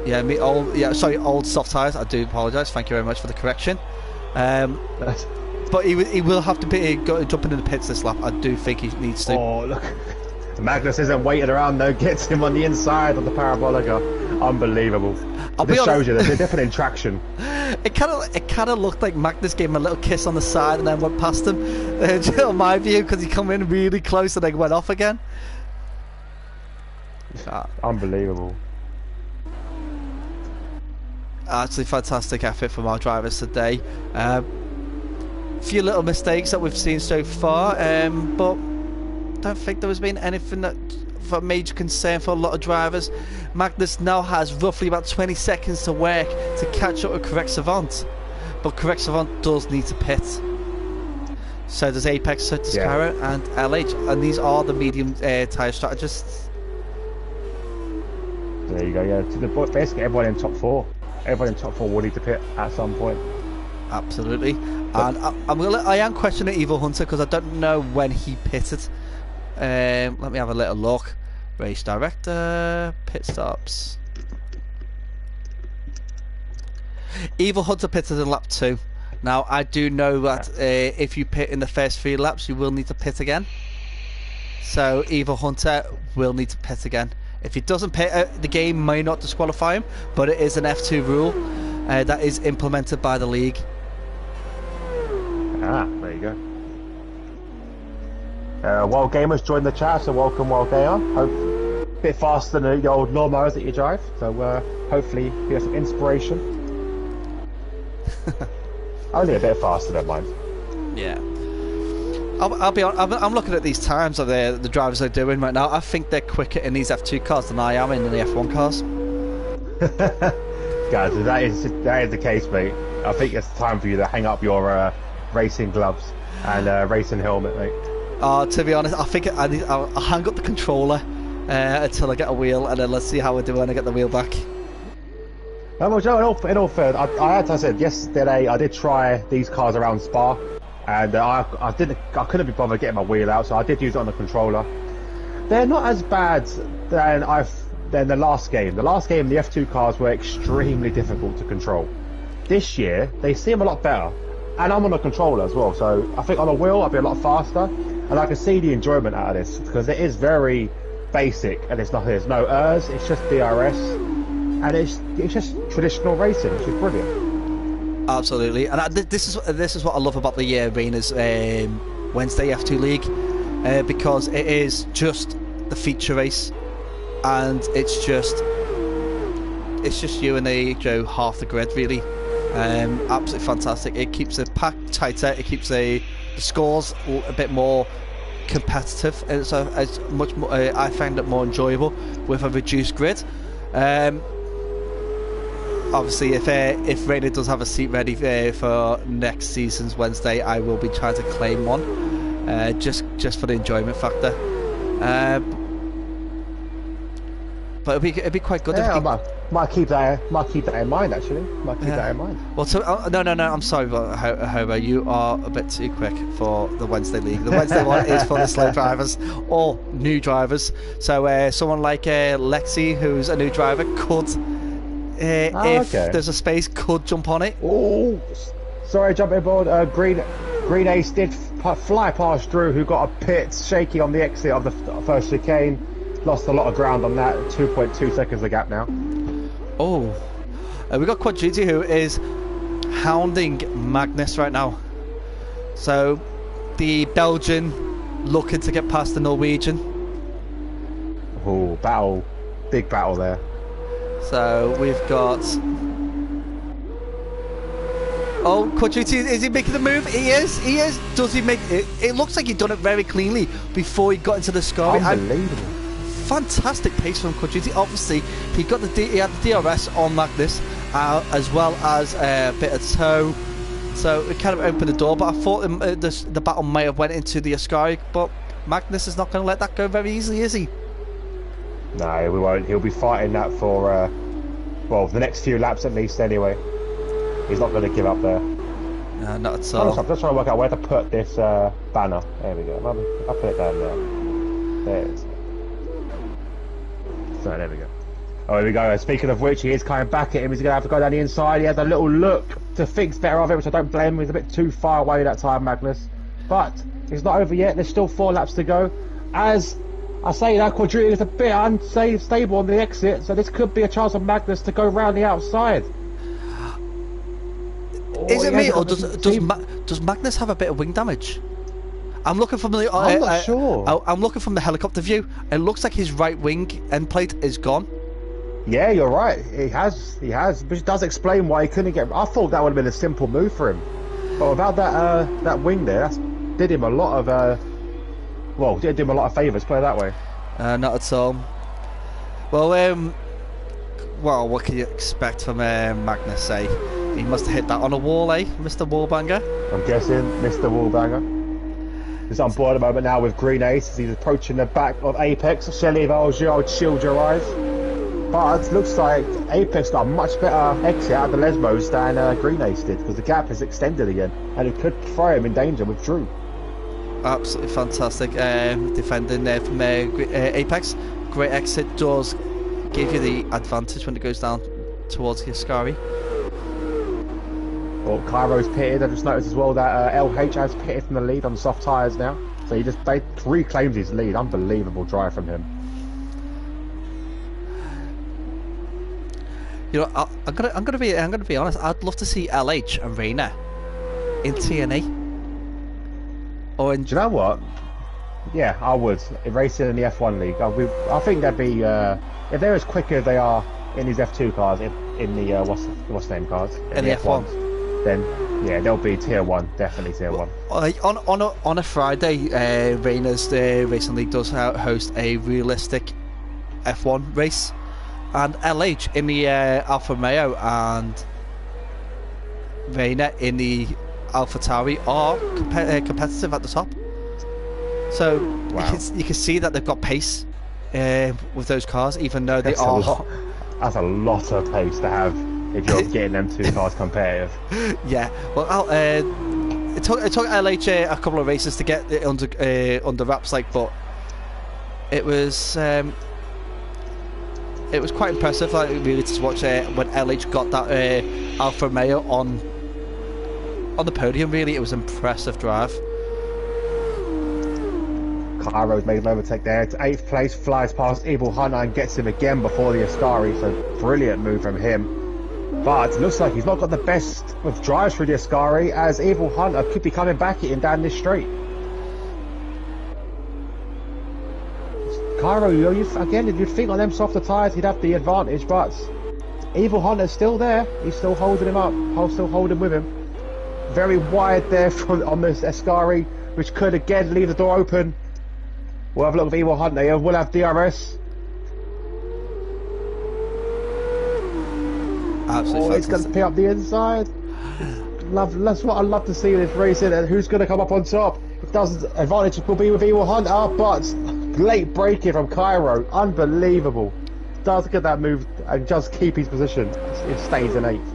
Yeah, old soft tyres. I do apologise. Thank you very much for the correction. But he will have to jump into the pits this lap. I do think he needs to. Oh, look. Magnus isn't waiting around though, gets him on the inside of the Parabolica. Unbelievable. This shows you there's a different traction. It kind of looked like Magnus gave him a little kiss on the side and then went past him, in my view, because he come in really close and then went off again. Unbelievable. Absolutely fantastic effort from our drivers today. Few little mistakes that we've seen so far, but don't think there has been anything that for major concern for a lot of drivers. Magnus now has roughly about 20 seconds to work to catch up with Correct Savant, but Correct Savant does need to pit. So there's Apex, Scarra, and LH, and these are the medium tyre strategists. There you go. Yeah, basically everyone in top 4. Everyone in top 4 will need to pit at some point. Absolutely. And I am questioning Evil Hunter because I don't know when he pitted. Let me have a little look. Race director, pit stops. Evil Hunter pitted in lap 2. Now I do know that if you pit in the first 3 laps, you will need to pit again. So Evil Hunter will need to pit again. If he doesn't pit, the game may not disqualify him, but it is an F2 rule that is implemented by the league. There you go. Wild Gamers joined the chat, so welcome, Wild Gamer. A bit faster than the old lawnmowers that you drive, so hopefully you have some inspiration. Only a bit faster, don't mind. Yeah. I'll be on. I'm looking at these times that the drivers are doing right now. I think they're quicker in these F2 cars than I am in the F1 cars. Guys, that is the case, mate. I think it's time for you to hang up your racing gloves and racing helmet, mate. To be honest, I think I'll hang up the controller until I get a wheel, and then let's see how I do when I get the wheel back. Well, Joe, in all fair, as I said yesterday, I did try these cars around Spa, and I couldn't be bothered getting my wheel out, so I did use it on the controller. They're not as bad than the last game. The last game, the F2 cars were extremely difficult to control. This year, they seem a lot better, and I'm on a controller as well, so I think on a wheel I'll be a lot faster, and I can see the enjoyment out of this because it is very basic, and there's no ERS, it's just DRS, and it's just traditional racing, which is brilliant. Absolutely, and this is what I love about the Rayners Wednesday F2 League, because it is just the feature race, and it's just you and half the grid really. Absolutely fantastic. It keeps the pack tighter. It keeps the scores a bit more competitive, and it's much more. I find it more enjoyable with a reduced grid. Obviously, if Raynor does have a seat ready for next season's Wednesday, I will be trying to claim one, just for the enjoyment factor. But it'd be quite good. Yeah, if might keep that in mind. Actually, might keep that in mind. Well, no. I'm sorry, but Hobo, you are a bit too quick for the Wednesday league. The Wednesday one is for the slow drivers or new drivers. So someone like Lexi, who's a new driver, could if okay. there's a space, could jump on it. Oh, sorry, jumping aboard. Green Ace did fly past Drew, who got a pit shaky on the exit of the first chicane. Lost a lot of ground on that. 2.2 seconds the gap now. Oh, we got Quad Duty, who is hounding Magnus right now. So the Belgian looking to get past the Norwegian. Oh, battle, big battle there. So we've got. Oh, Quad Duty, is he making the move? He is. He is. Does he make it? It looks like he'd done it very cleanly before he got into the score. Unbelievable. Fantastic pace from Quad Duty. Obviously, he had the DRS on Magnus, as well as a bit of toe. So it kind of opened the door. But I thought the battle may have went into the Ascari, but Magnus is not going to let that go very easily, is he? No, we won't. He'll be fighting that for, well, the next few laps at least anyway. He's not going to give up there. No, not at all. I'm just trying to work out where to put this banner. There we go. I'll put it down there. There it is. So, there we go. Oh, here we go. Speaking of which, he is coming back at him. He's going to have to go down the inside. He has a little look to think better of it, which I don't blame him. He's a bit too far away that time, Magnus. But it's not over yet. There's still 4 laps to go. As I say, that Quadriga is a bit unstable on the exit, so this could be a chance for Magnus to go round the outside. Is it me, or does Magnus have a bit of wing damage? I'm looking from the. I'm not sure. I'm looking from the helicopter view. It looks like his right wing end plate is gone. Yeah, you're right. He has, which does explain why he couldn't get. I thought that would have been a simple move for him, but without that wing there, did him a lot of did him a lot of favours. Put it that way. Not at all. Well, what can you expect from Magnus? Say he must have hit that on a wall, Mr. Wallbanger? I'm guessing Mr. Wallbanger. He's on board at the moment now with Green Ace as he's approaching the back of Apex. Shelly Valgio, shield your eyes. But it looks like Apex got a much better exit out of the Lesbos than Green Ace did, because the gap is extended again and it could throw him in danger with Drew. Absolutely fantastic defending there from Apex. Great exit, does give you the advantage when it goes down towards the Ascari. Well, Cairo's pitted. I just noticed as well that LH has pitted from the lead on soft tyres now. So he just reclaims his lead. Unbelievable drive from him. You know, I'm gonna be honest. I'd love to see LH and Rayner in TNA. Or in. Do you know what? Yeah, I would. Racing in the F1 league, I think they'd be if they're as quick as they are in these F2 cars, in the what's the name cars in the F1. Then yeah, they'll be tier 1, definitely tier 1. On a Friday, Rayners Racing League does host a realistic F1 race, and LH in the Alfa Romeo and Rayner in the Alfa Tauri are competitive at the top. So wow. you can see that they've got pace with those cars, even though that's a lot of pace to have if you're getting them 2 cars competitive. Yeah, well, it took LH a couple of races to get it under wraps, but it was quite impressive, really, to watch when LH got that Alfa Romeo on the podium. Really, it was an impressive drive. Cairo's made an overtake there to 8th place, flies past Evil Hunter and gets him again before the Ascari, so brilliant move from him. But it looks like he's not got the best of drives through the Ascari, as Evil Hunter could be coming back at him down this straight. Cairo, again, if you'd think on them softer tyres he'd have the advantage, but Evil Hunter's still there. He's still holding him up, still holding with him. Very wide there on this Ascari, which could again leave the door open. We'll have a look at Evil Hunter here. We'll have DRS. Absolutely it's going to pick up the inside. That's what I love to see in this racing. And who's going to come up on top? It doesn't. Advantage will be with Evil Hunter, but late braking from Cairo. Unbelievable. Does get that move and just keep his position. It stays in 8th.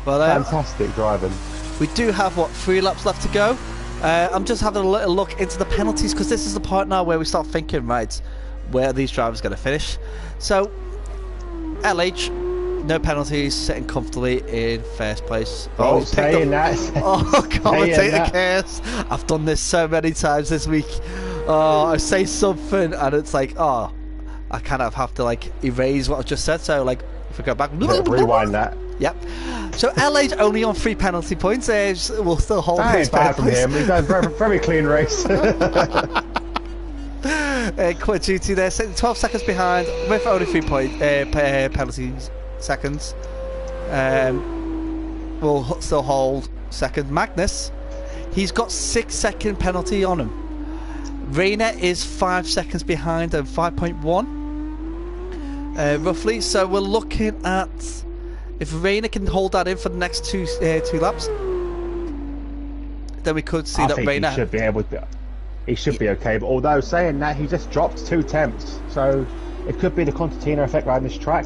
Well, fantastic driving. We do have 3 laps left to go. I'm just having a little look into the penalties, because this is the part now where we start thinking, right, where are these drivers going to finish? So LH, no penalties, sitting comfortably in first place. Oh, saying that. Oh, commentator cares. I've done this so many times this week. Oh, I say something and it's like, oh, I kind of have to like erase what I just said. So like, if we go back, rewind that. Yep. So LA's only on 3 penalty points. We'll still hold that his ain't bad from him. He's done a very clean race. Quit duty there, 12 seconds behind with only 3 penalty seconds. We'll still hold second. Magnus, he's got 6-second penalty on him. Rayner is 5 seconds behind at 5.1 roughly. So we're looking at, if Rayner can hold that in for the next two laps, then we could see that Rayner should be able to. He should be okay, but although saying that, he just dropped 2 tenths, so it could be the Concertina effect around this track.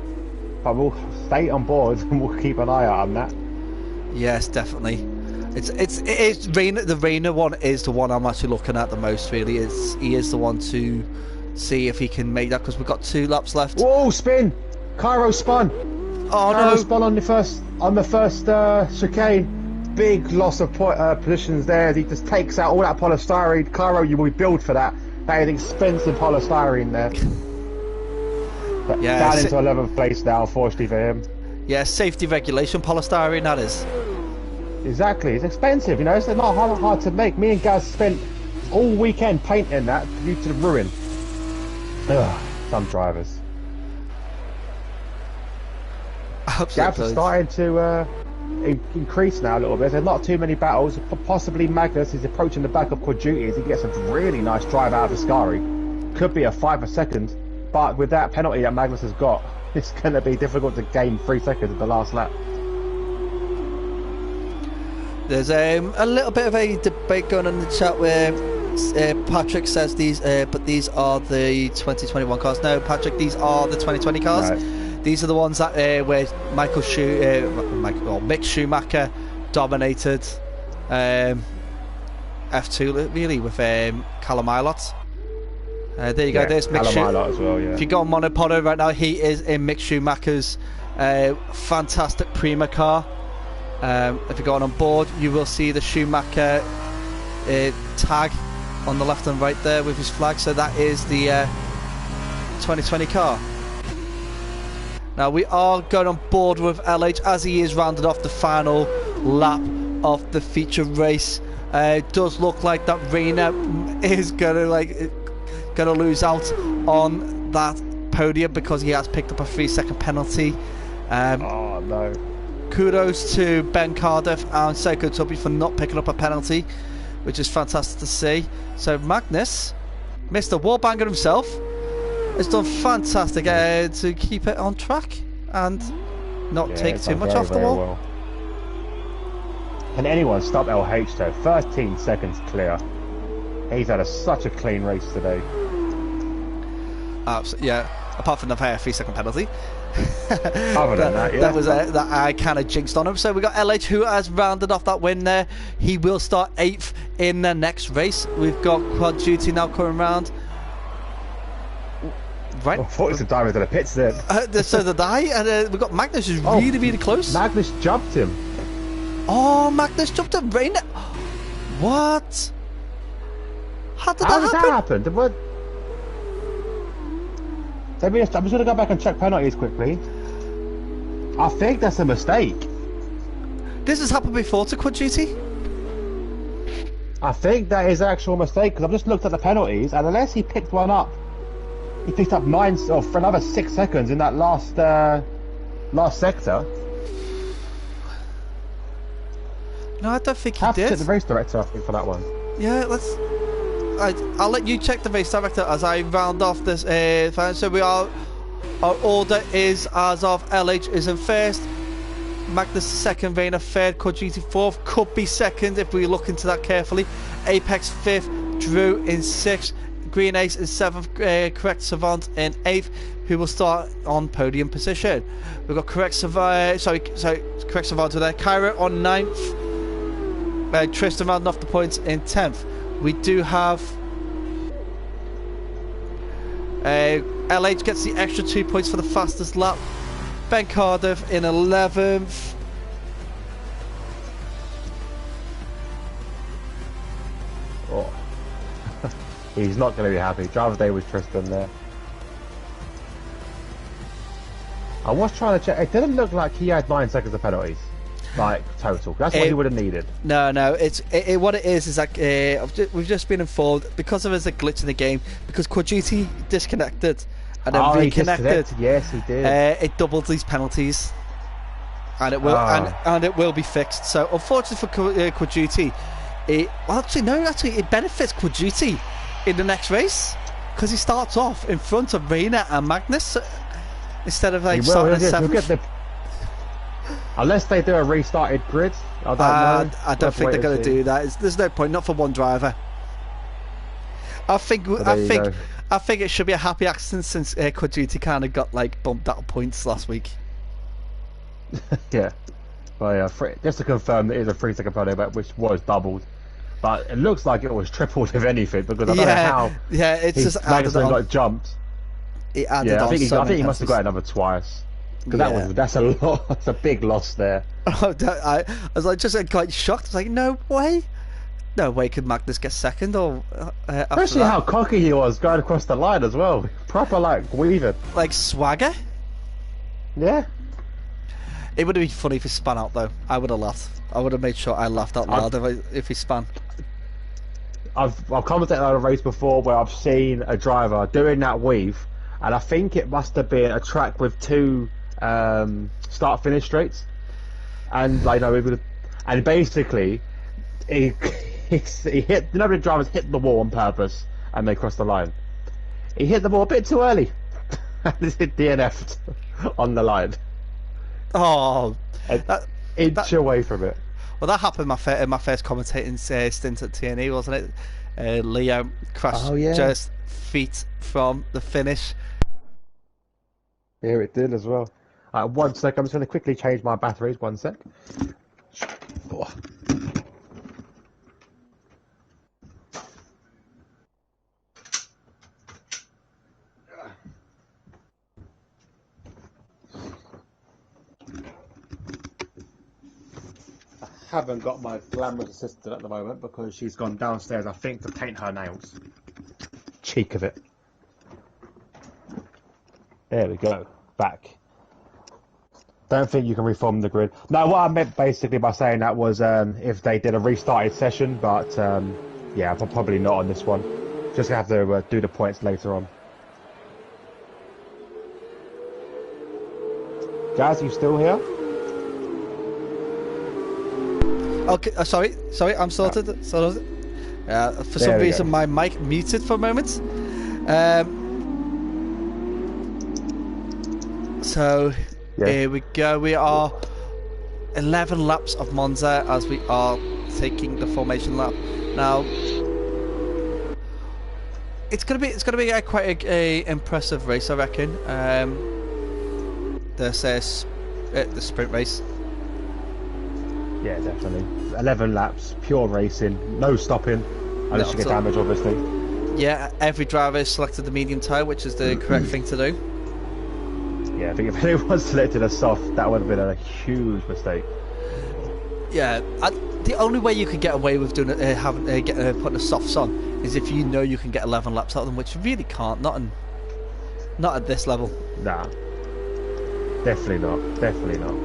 But we'll stay on board and we'll keep an eye out on that. Yes, definitely. It is Rayner. The Rayner one is the one I'm actually looking at the most. Really, he is the one to see if he can make that, because we've got 2 laps left. Whoa! Spin. Cairo spun. Oh Cairo no! Spun on the first chicane. Big loss of positions there. He just takes out all that polystyrene. Cairo, you will build for that. That is expensive polystyrene there. But yeah, down into 11th place now, unfortunately for him. Yeah, safety regulation polystyrene, that is. Exactly, it's expensive, you know, it's not hard to make. Me and Gaz spent all weekend painting that due to the ruin. Ugh, some drivers. Absolutely. Gaps are starting to increase now a little bit. There's not too many battles. Possibly Magnus is approaching the back of Quad Duty as he gets a really nice drive out of Ascari. Could be a 5 a second, but with that penalty that Magnus has got, it's going to be difficult to gain 3 seconds at the last lap. There's a little bit of a debate going on in the chat where Patrick says these are the 2021 cars. No, Patrick, these are the 2020 cars. Right. These are the ones that where Mick Schumacher dominated F2 really with Callum Ilott. There you go. There's Mick Schumacher as well. Yeah. If you go on Monopodo right now, he is in Mick Schumacher's fantastic Prima car. If you go on board, you will see the Schumacher tag on the left and right there with his flag. So that is the 2020 car. Now we are going on board with LH as he is rounded off the final lap of the feature race. It does look like that Rayner is gonna lose out on that podium because he has picked up a 3-second penalty. Oh no. Kudos to Ben Cardiff and Seiko Tubby for not picking up a penalty, which is fantastic to see. So Magnus, Mr. Wallbanger himself, has done fantastic to keep it on track and not take too much off the wall. Well. Can anyone stop LH though? 13 seconds clear. He's had such a clean race today. Yeah, apart from the 3-second penalty. Other than that, yeah. That was that I kind of jinxed on him. So we got LH who has rounded off that win there. He will start 8th in the next race. We've got Quad Duty now coming round. Right. I thought it was a dive into the pits there. So did I. And we've got Magnus who's really close. Magnus jumped him. Oh, Magnus jumped him. Rain. What? How did that happen? I'm just going to go back and check penalties quickly. I think that's a mistake. This has happened before to Quad Duty? I think that is an actual mistake because I've just looked at the penalties and unless he picked one up, he picked up 9 for another 6 seconds in that last sector. No, I don't think he did. Have to check the race director, I think, for that one. Yeah, I'll let you check the race director as I round off this. So our order is as of LH is in first, Magnus second, Rayner third, Quad Duty fourth, could be second if we look into that carefully. Apex fifth, Drew in sixth, Green Ace in seventh, Correct Savant in eighth, who will start on podium position. We've got Correct Savant, Correct Savant there, Cairo on ninth, Tristan rounding off the points in 10th. We do have LH gets the extra 2 points for the fastest lap. Ben Cardiff in 11th. Oh. He's not going to be happy. Driver's day was Tristan there. I was trying to check. It didn't look like he had 9 seconds of penalties, like total. That's what he would have needed. No. What it is like we've just been informed because there's a glitch in the game because Quaduti disconnected and then reconnected. Yes, he did. It doubled these penalties, and it will and it will be fixed. So unfortunately for Quaduti, it benefits Quaduti in the next race because he starts off in front of Rayner and Magnus. Instead of like starting at 7th. Unless they do a restarted grid, I don't know. I don't think they're going to do that. There's no point, not for one driver. I think it should be a happy accident since Quaduti kind of got like bumped out of points last week. Yeah, well, yeah. Just to confirm, it is a 3-second penalty, which was doubled. But it looks like it was tripled, if anything, because I don't know how. Yeah, it's just added on. Got jumped. It added on. I think he must have got another twice. Because that's a lot. That's a big loss there. I was like just quite shocked. I was like, no way could Magnus get second or especially how cocky he was going across the line as well. Proper like weaving, like swagger. Yeah. It would have been funny if he spun out though. I would have laughed. I would have made sure I laughed out loud if he spun. I've commentated on a race before where I've seen a driver doing that weave, and I think it must have been a track with 2 start-finish straights, and and basically he hit. The drivers hit the wall on purpose, and they crossed the line. He hit the ball a bit too early, and it's DNF'd on the line. Oh, inch away from it. Well, that happened in my first commentating stint at TNE, wasn't it? Leo crashed just feet from the finish. Yeah, it did as well. 1 sec, I'm just going to quickly change my batteries. 1 sec. Oh. I haven't got my glamorous assistant at the moment because she's gone downstairs, I think, to paint her nails. Cheek of it. There we go. Back. Don't think you can reform the grid. No, what I meant basically by saying that was if they did a restarted session, but yeah, probably not on this one. Just gonna have to do the points later on. Guys, you still here? Okay, sorry, I'm sorted. For some reason, my mic muted for a moment. So here we go. We are 11 laps of Monza as we are taking the formation lap now. It's gonna be quite a impressive race, I reckon. The sprint race. Yeah, definitely. 11 laps, pure racing, no stopping, unless you get damage, obviously. Yeah, every driver has selected the medium tyre, which is the correct thing to do. Yeah, I think if anyone selected a soft, that would have been a huge mistake. Yeah, the only way you can get away with doing putting a softs on is if you know you can get 11 laps out of them, which you really can't. Not at this level. Nah, definitely not. Definitely not.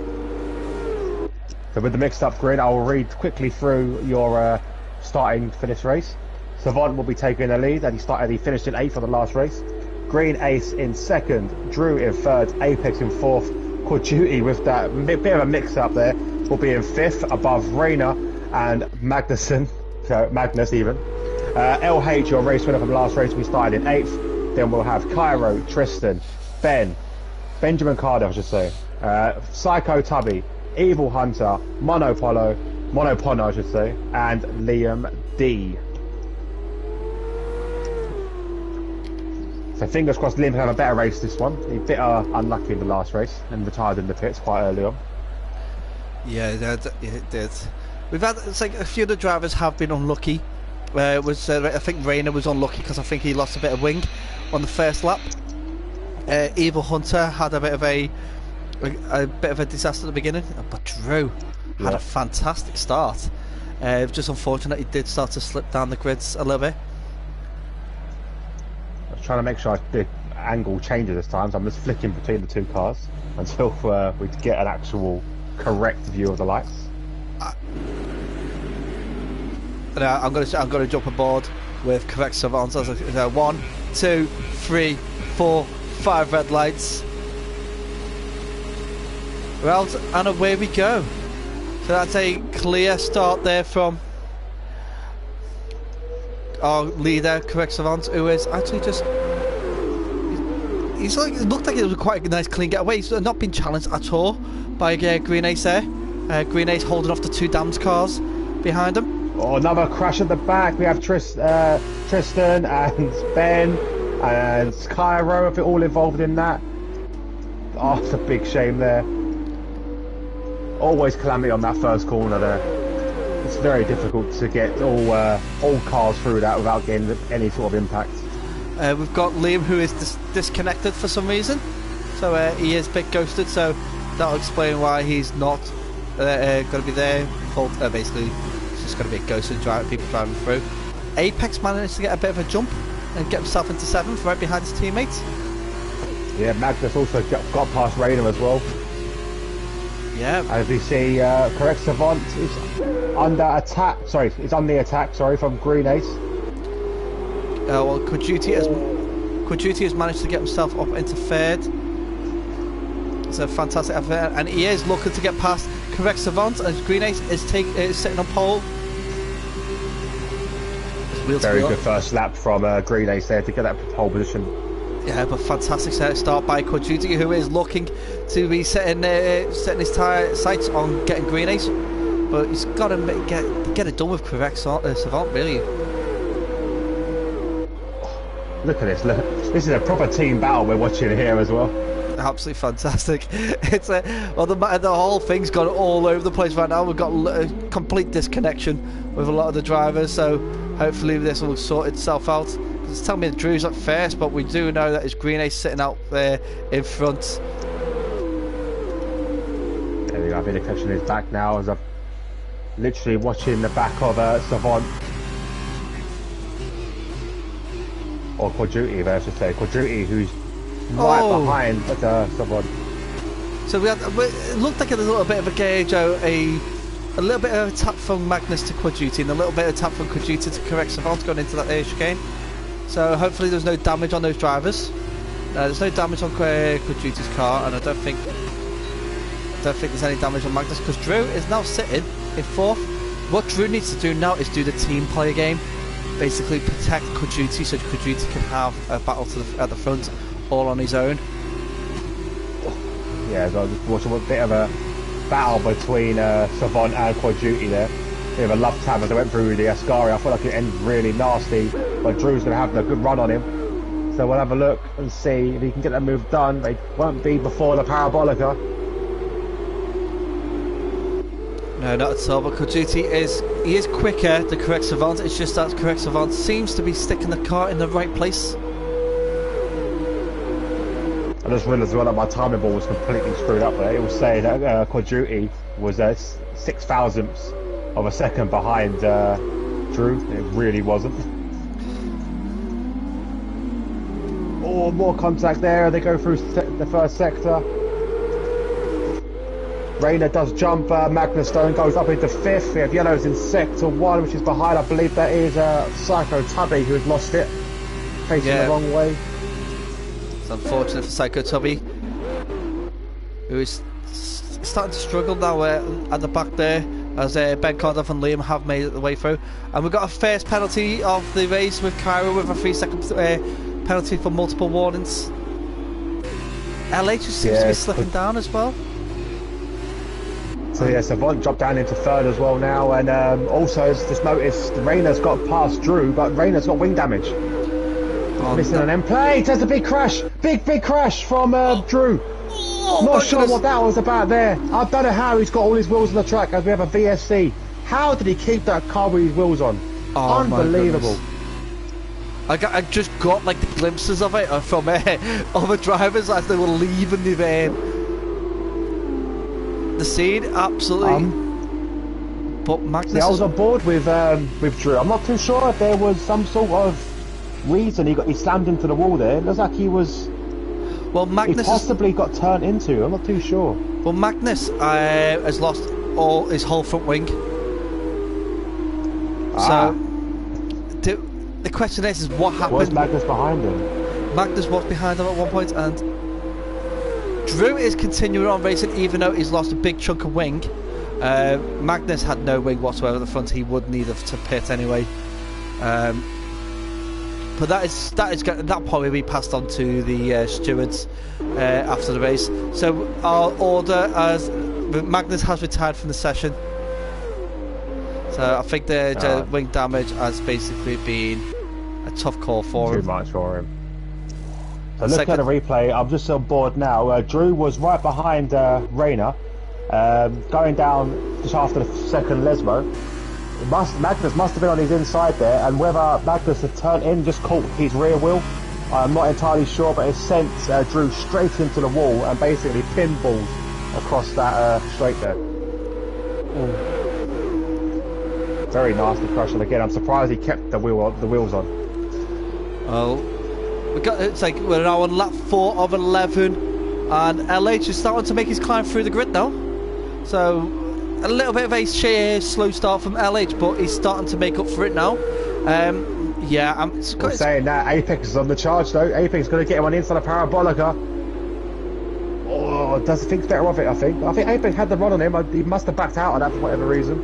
So with the mixed up grid, I'll read quickly through your starting finish race. Savant will be taking the lead, and he finished in 8th for the last race. Green Ace in 2nd, Drew in 3rd, Apex in 4th, Quaduti with that bit of a mix up there will be in 5th above Rayner and Magnussen, so Magnus even. LH, your race winner from last race, we started in 8th. Then we'll have Cairo, Tristan, Benjamin Cardiff I should say, Psycho Tubby, Evil Hunter, Monopono I should say, and Liam D. So fingers crossed Liam can have a better race this one. He's a bit unlucky in the last race and retired in the pits quite early on. Yeah, it did. We've had a few of the drivers have been unlucky. I think Rayner was unlucky because I think he lost a bit of wing on the first lap. Evil Hunter had a bit of a a bit of a disaster at the beginning, but Drew had a fantastic start. Just unfortunate he did start to slip down the grids a little bit. I was trying to make sure the angle changes this time, so I'm just flicking between the two cars until we get an actual correct view of the lights. I'm gonna jump aboard with correct savants. 1, 2, 3, 4, 5 red lights. Well, and away we go. So that's a clear start there from our leader, correct savant, who is actually just. It looked like it was quite a nice clean getaway. He's not been challenged at all by Green Ace there. Green Ace holding off the 2 damaged cars behind him. Oh, another crash at the back. We have Tristan and Ben and Skyro, if they're all involved in that. Oh, it's a big shame there. Always calamity on that first corner there. It's very difficult to get all cars through that without getting any sort of impact. We've got Liam, who is disconnected for some reason, so he is a bit ghosted, so that'll explain why he's not going to be there. Basically, it's just going to be a ghosted people driving through. Apex managed to get a bit of a jump and get himself into 7th, right behind his teammates. Yeah, Magnus also got past Rayners as well. Yeah. As we see, correct savant is under attack. Sorry, it's on the attack. Sorry, from Green Ace. Well, Quaduti has managed to get himself up into 3rd. It's a fantastic effort, and he is looking to get past correct savant, and Green Ace is sitting on pole. Very good first lap from Green Ace there to get that pole position. Yeah, but fantastic start by Quaduti, who is looking to be setting his sights on getting Green Ace, but he's got to get it done with correct savant, really. Look at this! Look, this is a proper team battle we're watching here as well. Absolutely fantastic. It's the whole thing's gone all over the place right now. We've got a complete disconnection with a lot of the drivers, so hopefully this will sort itself out. It's telling me that Drew's at first, but we do know that it's Green Ace sitting out there in front. There we go. The connection is back now as I'm literally watching the back of Savant. Or Quaduti, I should say. Quaduti, who's right behind Savant. So it looked like a little bit of a gauge, a little bit of a tap from Magnus to Quaduti, and a little bit of a tap from Quaduti to correct Savant going into that air chicane. So hopefully there's no damage on those drivers. There's no damage on Quaduti's car, and I don't think there's any damage on Magnus, because Drew is now sitting in 4th. What Drew needs to do now is do the team player game. Basically protect Quaduti so Quaduti can have a battle at the front all on his own. Yeah, so I was just watching a bit of a battle between Savant and Quaduti there. Bit of a love tap as I went through the Ascari. I felt like it ended really nasty, but Drew's going to have a good run on him. So we'll have a look and see if he can get that move done. It won't be before the Parabolica. No, not at all, but Quaduti is quicker, the correct savant. It's just that correct savant seems to be sticking the car in the right place. I just realised as well that my timing ball was completely screwed up there. It was saying that Quaduti was 6 thousandths of a second behind Drew. It really wasn't. Oh, more contact there. They go through the first sector. Rayner does jump. Magnus Stone goes up into 5th. We have yellows in sector 1, which is behind. I believe that is Psycho Tubby who has lost it, facing the wrong way. It's unfortunate for Psycho Tubby, who is starting to struggle now at the back there, as Ben Condoff and Liam have made it the way through. And we've got a first penalty of the race with Cairo with a 3-second penalty for multiple warnings. LH just seems to be slipping down as well. So yeah, Savant dropped down into 3rd as well now, and also just noticed Rayner's got past Drew, but Rayner's got wing damage. Missing an end plate. There's a big crash, big crash from Drew. Not sure what that was about there. I don't know how he's got all his wheels on the track as we have a VSC. How did he keep that car with his wheels on? Unbelievable. I just got like the glimpses of it from other drivers as they were leaving the the scene, absolutely. But Magnus. See, I was on board with Drew. I'm not too sure if there was some sort of reason he slammed into the wall there. It looks like he was. Well, Magnus he possibly got turned into. I'm not too sure. Well, Magnus has lost his whole front wing. So the question is what happened? Was Magnus behind him? Magnus was behind him at one point, and Drew is continuing on racing even though he's lost a big chunk of wing. Magnus had no wing whatsoever at the front. He would need to pit anyway. But that probably be passed on to the stewards after the race. So our order as Magnus has retired from the session. So I think the wing damage has basically been a tough call for him. Too much for him. So looking at the replay, I'm just on board now. Drew was right behind Rayner, going down just after the second Lesmo. Magnus must have been on his inside there, and whether Magnus had turned in, just caught his rear wheel, I'm not entirely sure, but it sent Drew straight into the wall and basically pinballs across that straight there. Very nasty crash, and again, I'm surprised he kept the wheels on. Oh. We're now on lap 4 of 11, and LH is starting to make his climb through the grid now. So a little bit of a slow start from LH, but he's starting to make up for it now. Yeah, I'm saying that Apex is on the charge though. Apex is going to get him on the inside of Parabolica. Oh, does he think better of it? I think Apex had the run on him. He must have backed out on that for whatever reason.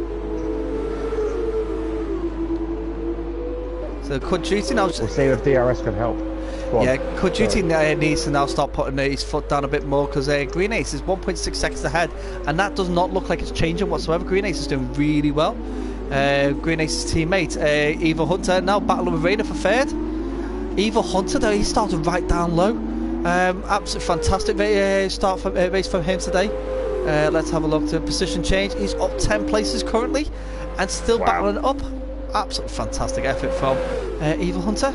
So Quadruti now. We'll see if DRS can help. Yeah, Quadruti needs to now start putting his foot down a bit more, because Green Ace is 1.6 seconds ahead, and that does not look like it's changing whatsoever. Green Ace is doing really well. Green Ace's teammate, Eva Hunter, now battling with Rayner for third. Eva Hunter, though, he started right down low. Absolutely fantastic start from race from him today. Let's have a look to position change. He's up 10 places currently, and still battling up. Absolutely fantastic effort from Eva Hunter.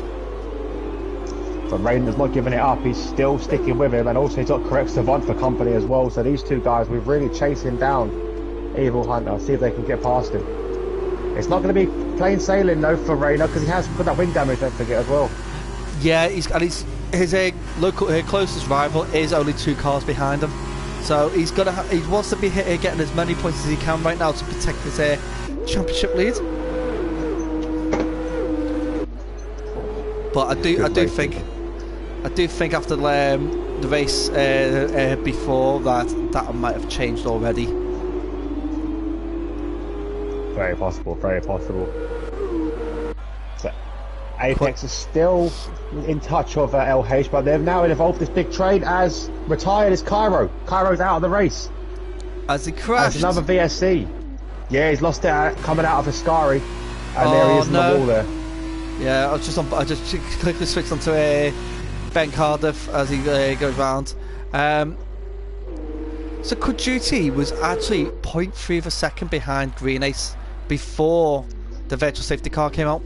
But Rayners not giving it up, he's still sticking with him, and also he's got correct Savant for company as well. So these two guys, we're really chasing down Evil Hunter, see if they can get past him. It's not going to be plain sailing though for Rayner, because he has got that wing damage, don't forget, as well. Yeah, his closest rival is only 2 cars behind him, so he wants to be getting as many points as he can right now to protect his championship lead. But I do think after the race before that might have changed already. Very possible, very possible. So Apex is still in touch of LH, but they've now involved this big trade as retired is Cairo. Cairo's out of the race. As he crashed. As another VSC. Yeah, he's lost it coming out of Ascari, and there he is in the wall there. Yeah, I just quickly switched onto Ben Cardiff as he goes round. So Quadruti was actually 0.3 of a second behind Green Ace before the virtual safety car came out.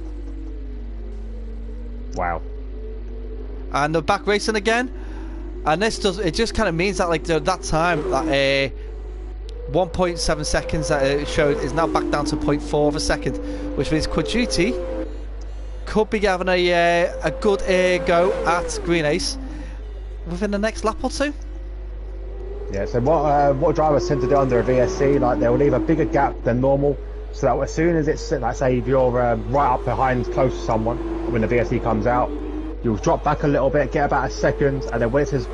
Wow. And they're back racing again, and it just kind of means that that time that 1.7 seconds that it showed is now back down to 0.4 of a second, which means Quadruti could be having a good go at Green Ace within the next lap or two. Yeah, so what drivers tend to do under a VSC, like they'll leave a bigger gap than normal, so that as soon as it's, like say if you're right up behind close to someone, when the VSC comes out, you'll drop back a little bit, get about a second, and then when it says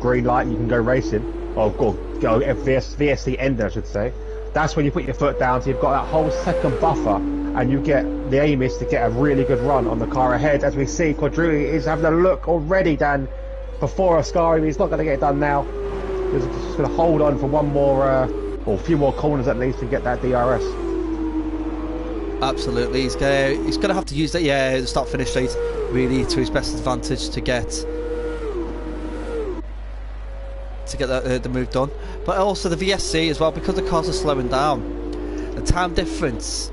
green light, you can go racing, or go VSC end, I should say. That's when you put your foot down, so you've got that whole second buffer, and you get the aim is to get a really good run on the car ahead. As we see, Quadruti is having a look already, Dan, before Ascari. He's not going to get it done now. He's just going to hold on for one more, or a few more corners at least, to get that DRS. Absolutely, he's going to have to use that the start-finish straight really to his best advantage to get the move done. But also the VSC as well, because the cars are slowing down, the time difference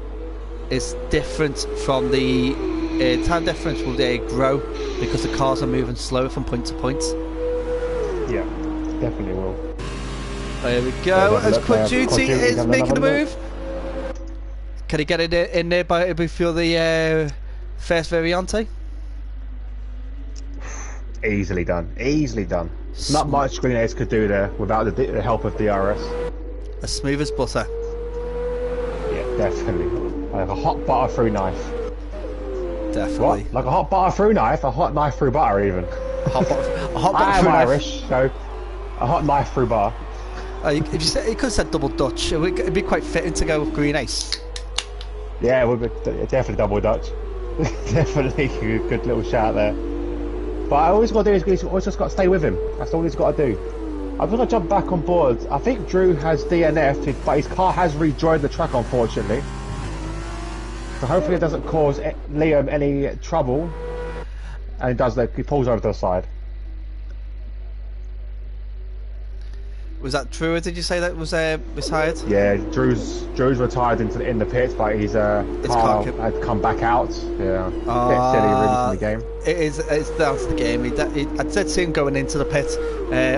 is different from the time difference will grow because the cars are moving slower from point to point. Yeah, definitely will. There we go. As Quad Duty is making a move. Can he get it in there before the first Variante? Easily done. Easily done. Not much Green Ace could do there without the help of DRS. As smooth as butter. Yeah, definitely. Like a hot butter through knife. Definitely. What? Like a hot butter through knife? A hot knife through butter, even. A hot butter I am through Irish, so a hot knife through butter. If you could have said double Dutch, it'd be quite fitting to go with Green Ace. Yeah, it would be definitely double Dutch. Definitely a good little shout there. But all he's got to do is he's always just got to stay with him. That's all he's got to do. I'm going to jump back on board. I think Drew has DNF'd, but his car has rejoined the track, unfortunately. So hopefully it doesn't cause Liam any trouble. And he pulls over to the side. Was that true, or did you say that was retired? Yeah, Drew's retired in the pits, but his car had come back out. Yeah, a bit silly really from the game. It's down to the game. I did see him going into the pit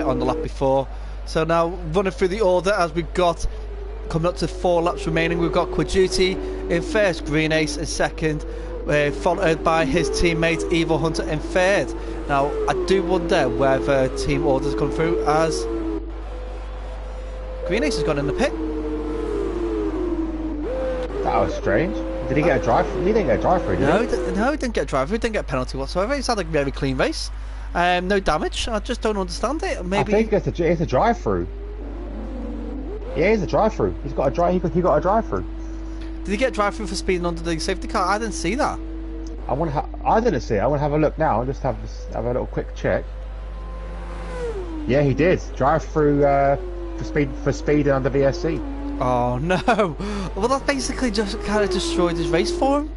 on the lap before. So now running through the order as we've got coming up to 4 laps remaining. We've got Quad Duty in first, Green Ace in second, followed by his teammate Evil Hunter in third. Now I do wonder whether team orders come through as Green Ace has gone in the pit. That was strange. Did he get a drive? He didn't get a drive through, did he? No, he didn't get a drive through. He didn't get a penalty whatsoever. He's had a very clean race. No damage. I just don't understand it. Maybe I think it's a drive through. Yeah, it's a drive through. He's got a drive. He got a drive through. Did he get a drive through for speeding under the safety car? I didn't see that. I didn't see it. I want to have a look now. Just have a little quick check. Yeah, he did. Drive through. For speed under VSC. Oh no! Well, that basically just kind of destroyed his race for him.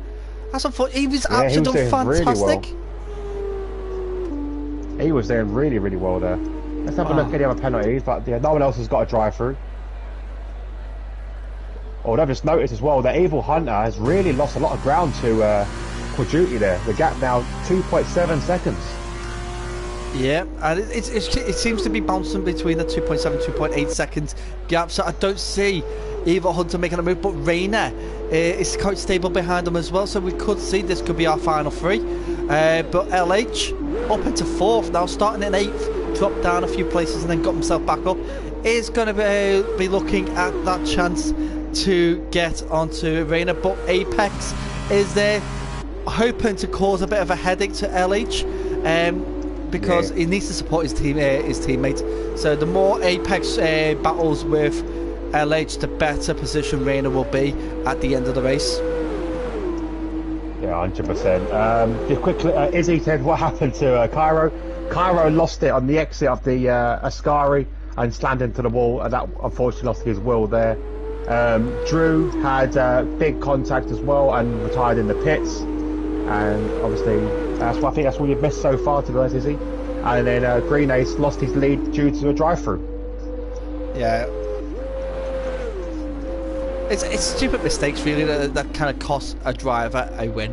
That's unfortunate. He was absolutely fantastic. Really well. He was doing really, really well there. Let's have a look at the other penalties, but yeah, no one else has got a drive through. Oh, I've just noticed as well that Evil Hunter has really lost a lot of ground to Quad Duty there. The gap now 2.7 seconds. Yeah, and it seems to be bouncing between the 2.7 2.8 seconds gap, so I don't see Evil Hunter making a move, but Rayner is quite stable behind him as well, so we could see this could be our final 3. But LH up into 4th now, starting in 8th, dropped down a few places and then got himself back up, is going to be looking at that chance to get onto Rayner, but Apex is there hoping to cause a bit of a headache to LH. Because he needs to support his teammate. So the more Apex battles with LH, the better position Rayner will be at the end of the race. Yeah, 100%. Just quickly, Izzy said what happened to Cairo. Cairo lost it on the exit of the Ascari and slammed into the wall, and that unfortunately lost his wheel there. Drew had big contact as well and retired in the pits, and obviously I think that's what you've missed so far, to be honest, Izzy. And then Green Ace lost his lead due to a drive-through. Yeah. It's stupid mistakes really that kind of cost a driver a win,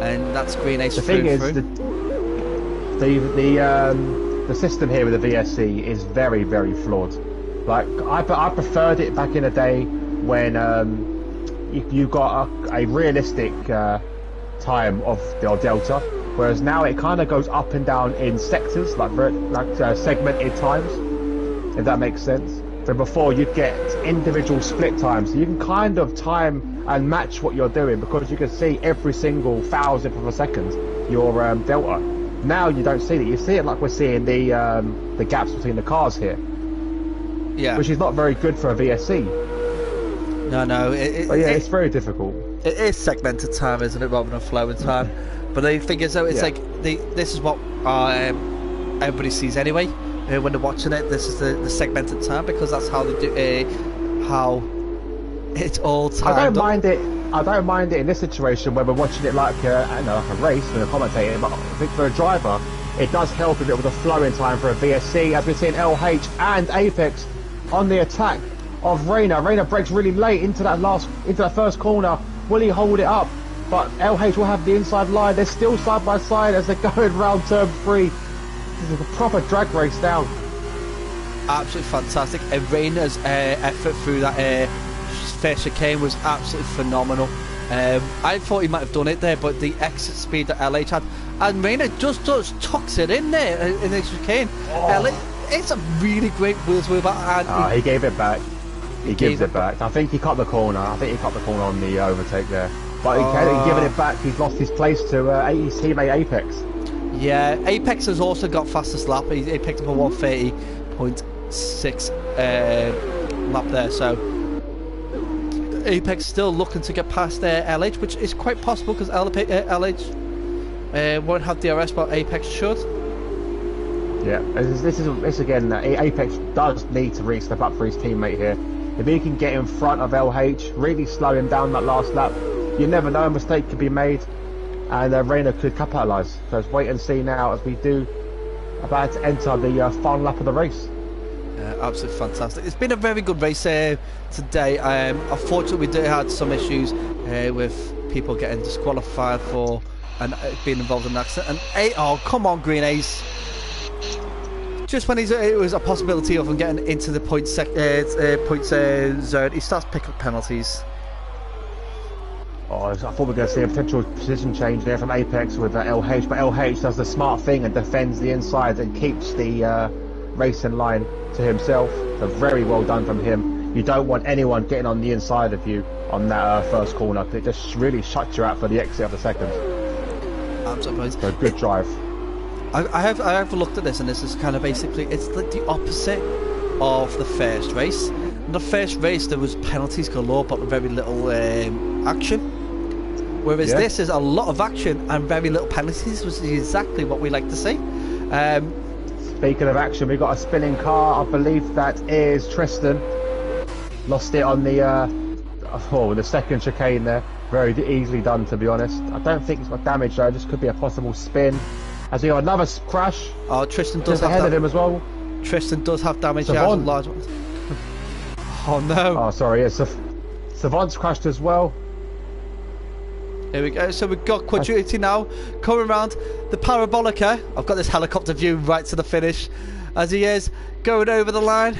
and that's Green Ace. The thing is, the system here with the VSC is very, very flawed. Like I preferred it back in the day when you got a realistic time of the delta, whereas now it kind of goes up and down in sectors, like segmented times, if that makes sense. So before you'd get individual split times, so you can kind of time and match what you're doing because you can see every single thousandth of a second your delta. Now you don't see it. You see it like we're seeing the gaps between the cars here. Yeah. Which is not very good for a VSC. No. It's very difficult. It is segmented time, isn't it, rather than flowing time? But the thing is, though, it's like this is what everybody sees anyway when they're watching it. This is the segmented time because that's how they do how it's all timed. I don't mind it in this situation where we're watching it like like a race and a commentator. But I think for a driver, it does help if it was a flowing time for a VSC, as we've seen LH and Apex on the attack of Rayner. Rayner brakes really late into that first corner. Will he hold it up? But LH will have the inside line. They're still side by side as they're going round turn 3. This is a proper drag race down. absolutely fantastic. Rayners' effort through that first chicane was absolutely phenomenal. I thought he might have done it there, but the exit speed that LH had, and Rayner just tucks it in there in the chicane. LH, it's a really great wheels wheel back, and he gave it back. He gives it back. I think he cut the corner. I think he cut the corner on the overtake there. But he's giving it back. He's lost his place to his teammate Apex. Yeah, Apex has also got fastest lap. He picked up a 130.6 lap there. So Apex still looking to get past LH, which is quite possible because LH won't have DRS, but Apex should. Yeah, this is again. Apex does need to really step up for his teammate here. If he can get in front of LH, really slow him down that last lap, you never know, a mistake could be made, and Rayner could capitalise. So let's wait and see now as we do about to enter the final lap of the race. Absolutely fantastic. It's been a very good race today. Unfortunately, we did have some issues with people getting disqualified for and being involved in an accident. And oh, come on, Green Ace! Just when it was a possibility of him getting into the points zone, he starts picking up penalties. Oh, I thought we were going to see a potential position change there from Apex with LH, but LH does the smart thing and defends the inside and keeps the racing line to himself. So very well done from him. You don't want anyone getting on the inside of you on that first corner, because it just really shuts you out for the exit of the second. Absolutely. So good drive. I have looked at this, and this is kind of basically, it's like the opposite of the first race. In the first race there was penalties galore but very little action, whereas this is a lot of action and very little penalties, which is exactly what we like to see. Speaking of action, we got a spinning car. I believe that is Tristan. Lost it on the second chicane there. Very easily done, to be honest. I don't think it's got damage though. This could be a possible spin. As we got another crash. Oh, Tristan does have ahead of him as well. Tristan does have damage. He has a large one. Oh no. Oh, sorry. Yeah, Savant's crashed as well. Here we go. So we've got Quadrity now coming around the Parabolica. I've got this helicopter view right to the finish as he is going over the line.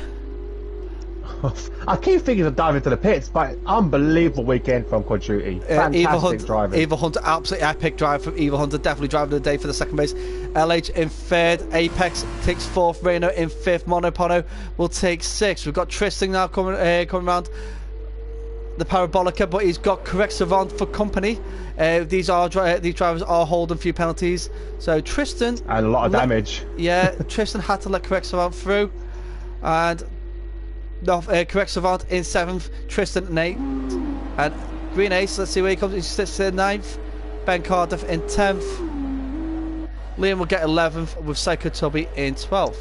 I keep thinking of diving to the pits, but unbelievable weekend from Quadrity. Fantastic driving. Eva Hunter, absolutely epic drive from Eva Hunter. Definitely driving the day for the second race. LH in third. Apex takes fourth. Reno in fifth. Monopono will take sixth. We've got Tristan now coming around the Parabolica, but he's got Correct Savant for company. These drivers are holding a few penalties. So Tristan and a lot of damage. Yeah, Tristan had to let Correct Savant through, and Correct Savant in seventh, Tristan in eighth, and Green Ace. Let's see where he comes. He sits in ninth. Ben Cardiff in 10th. Liam will get 11th with Psycho Tubby in 12th.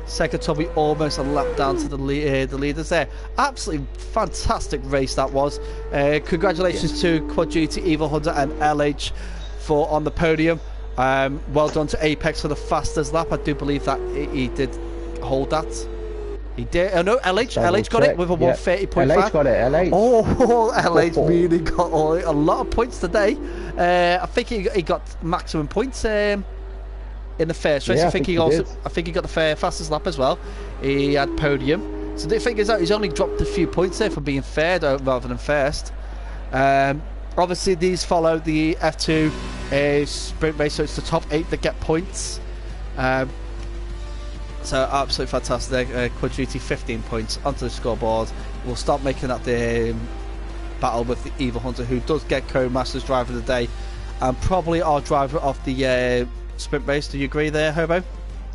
Psycho Tubby almost a lap down to the leaders there. Absolutely fantastic race that was. Congratulations to Quadrity, Evil Hunter and LH for on the podium. Well done to Apex for the fastest lap. I do believe that he did hold that. He did. Oh no, LH got it with a 130.5. LH got it. LH. Oh, LH really got a lot of points today. I think he got maximum points in the first race. I think he got the fastest lap as well. He had podium. So the thing is that he's only dropped a few points there for being third rather than first. Obviously, these follow the F2 sprint race, so it's the top 8 that get points. So absolutely fantastic. Quadrity 15 points onto the scoreboard. We'll start making that the battle with the Evil Hunter, who does get Co-Masters Driver of the Day and probably our driver of the sprint race. Do you agree there, Hobo?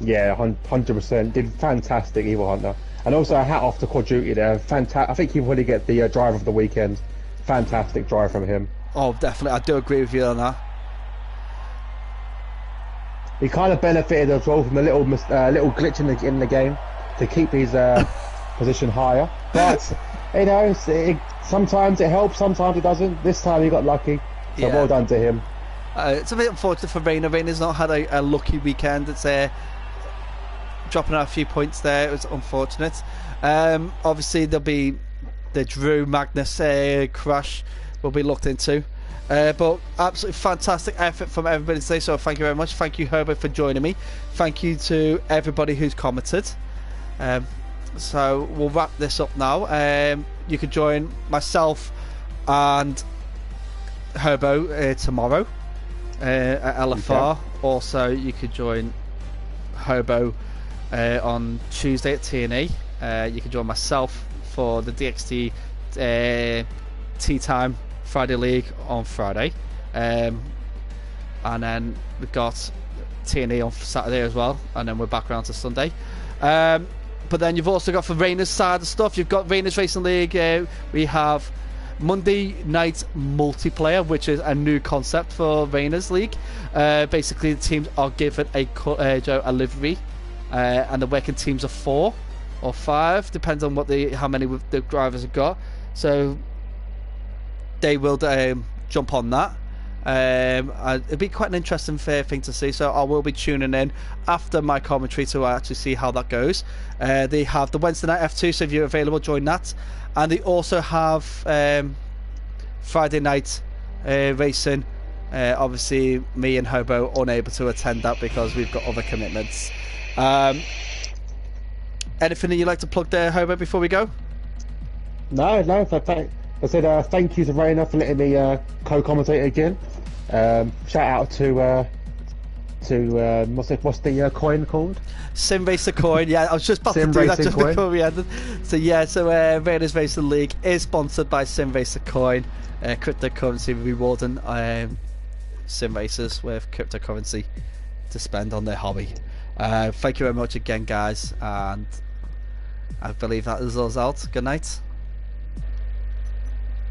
Yeah, 100%. Did fantastic, Evil Hunter. And also a hat off to Quadrity there. Fantastic. I think he would get the driver of the weekend. Fantastic drive from him. Oh, definitely. I do agree with you on that. He kind of benefited as well from a little glitch in the game to keep his position higher. But you know, sometimes it helps, sometimes it doesn't. This time he got lucky, so well done to him. It's a bit unfortunate for Rayner. Rayner's not had a lucky weekend. It's dropping out a few points there. It was unfortunate. Obviously there'll be the Drew Magnus crash will be looked into. But absolutely fantastic effort from everybody today, so thank you very much. Thank you, Herbert, for joining me. Thank you to everybody who's commented. So we'll wrap this up now. You can join myself and Herbo tomorrow at LFR. Okay. Also, you could join Herbo on Tuesday at T&E. You can join myself for the DXT Tea Time Friday League on Friday. And then we've got T&E on Saturday as well. And then we're back around to Sunday. But then you've also got for Rayners side of stuff, you've got Rayners Racing League. We have Monday night multiplayer, which is a new concept for Rayners League. Basically, the teams are given a livery, and the working teams of 4 or 5, depends on how many the drivers have got. So they will jump on that. It'd be quite an interesting thing to see, so I will be tuning in after my commentary to actually see how that goes. They have the Wednesday night F2, so if you're available, join that. And they also have Friday night racing. Obviously me and Hobo unable to attend that because we've got other commitments. Anything that you'd like to plug there, Hobo, before we go? No. I said thank you to Rayner for letting me co-commentate again. Shout out to what's the coin called? Sim Racer Coin. Yeah, I was just about Sim to do that Racing just Coin. before we ended. So Rayners Racing League is sponsored by Sim Racer Coin, cryptocurrency rewarding sim racers with cryptocurrency to spend on their hobby. Thank you very much again, guys, and I believe that is us out. Good night.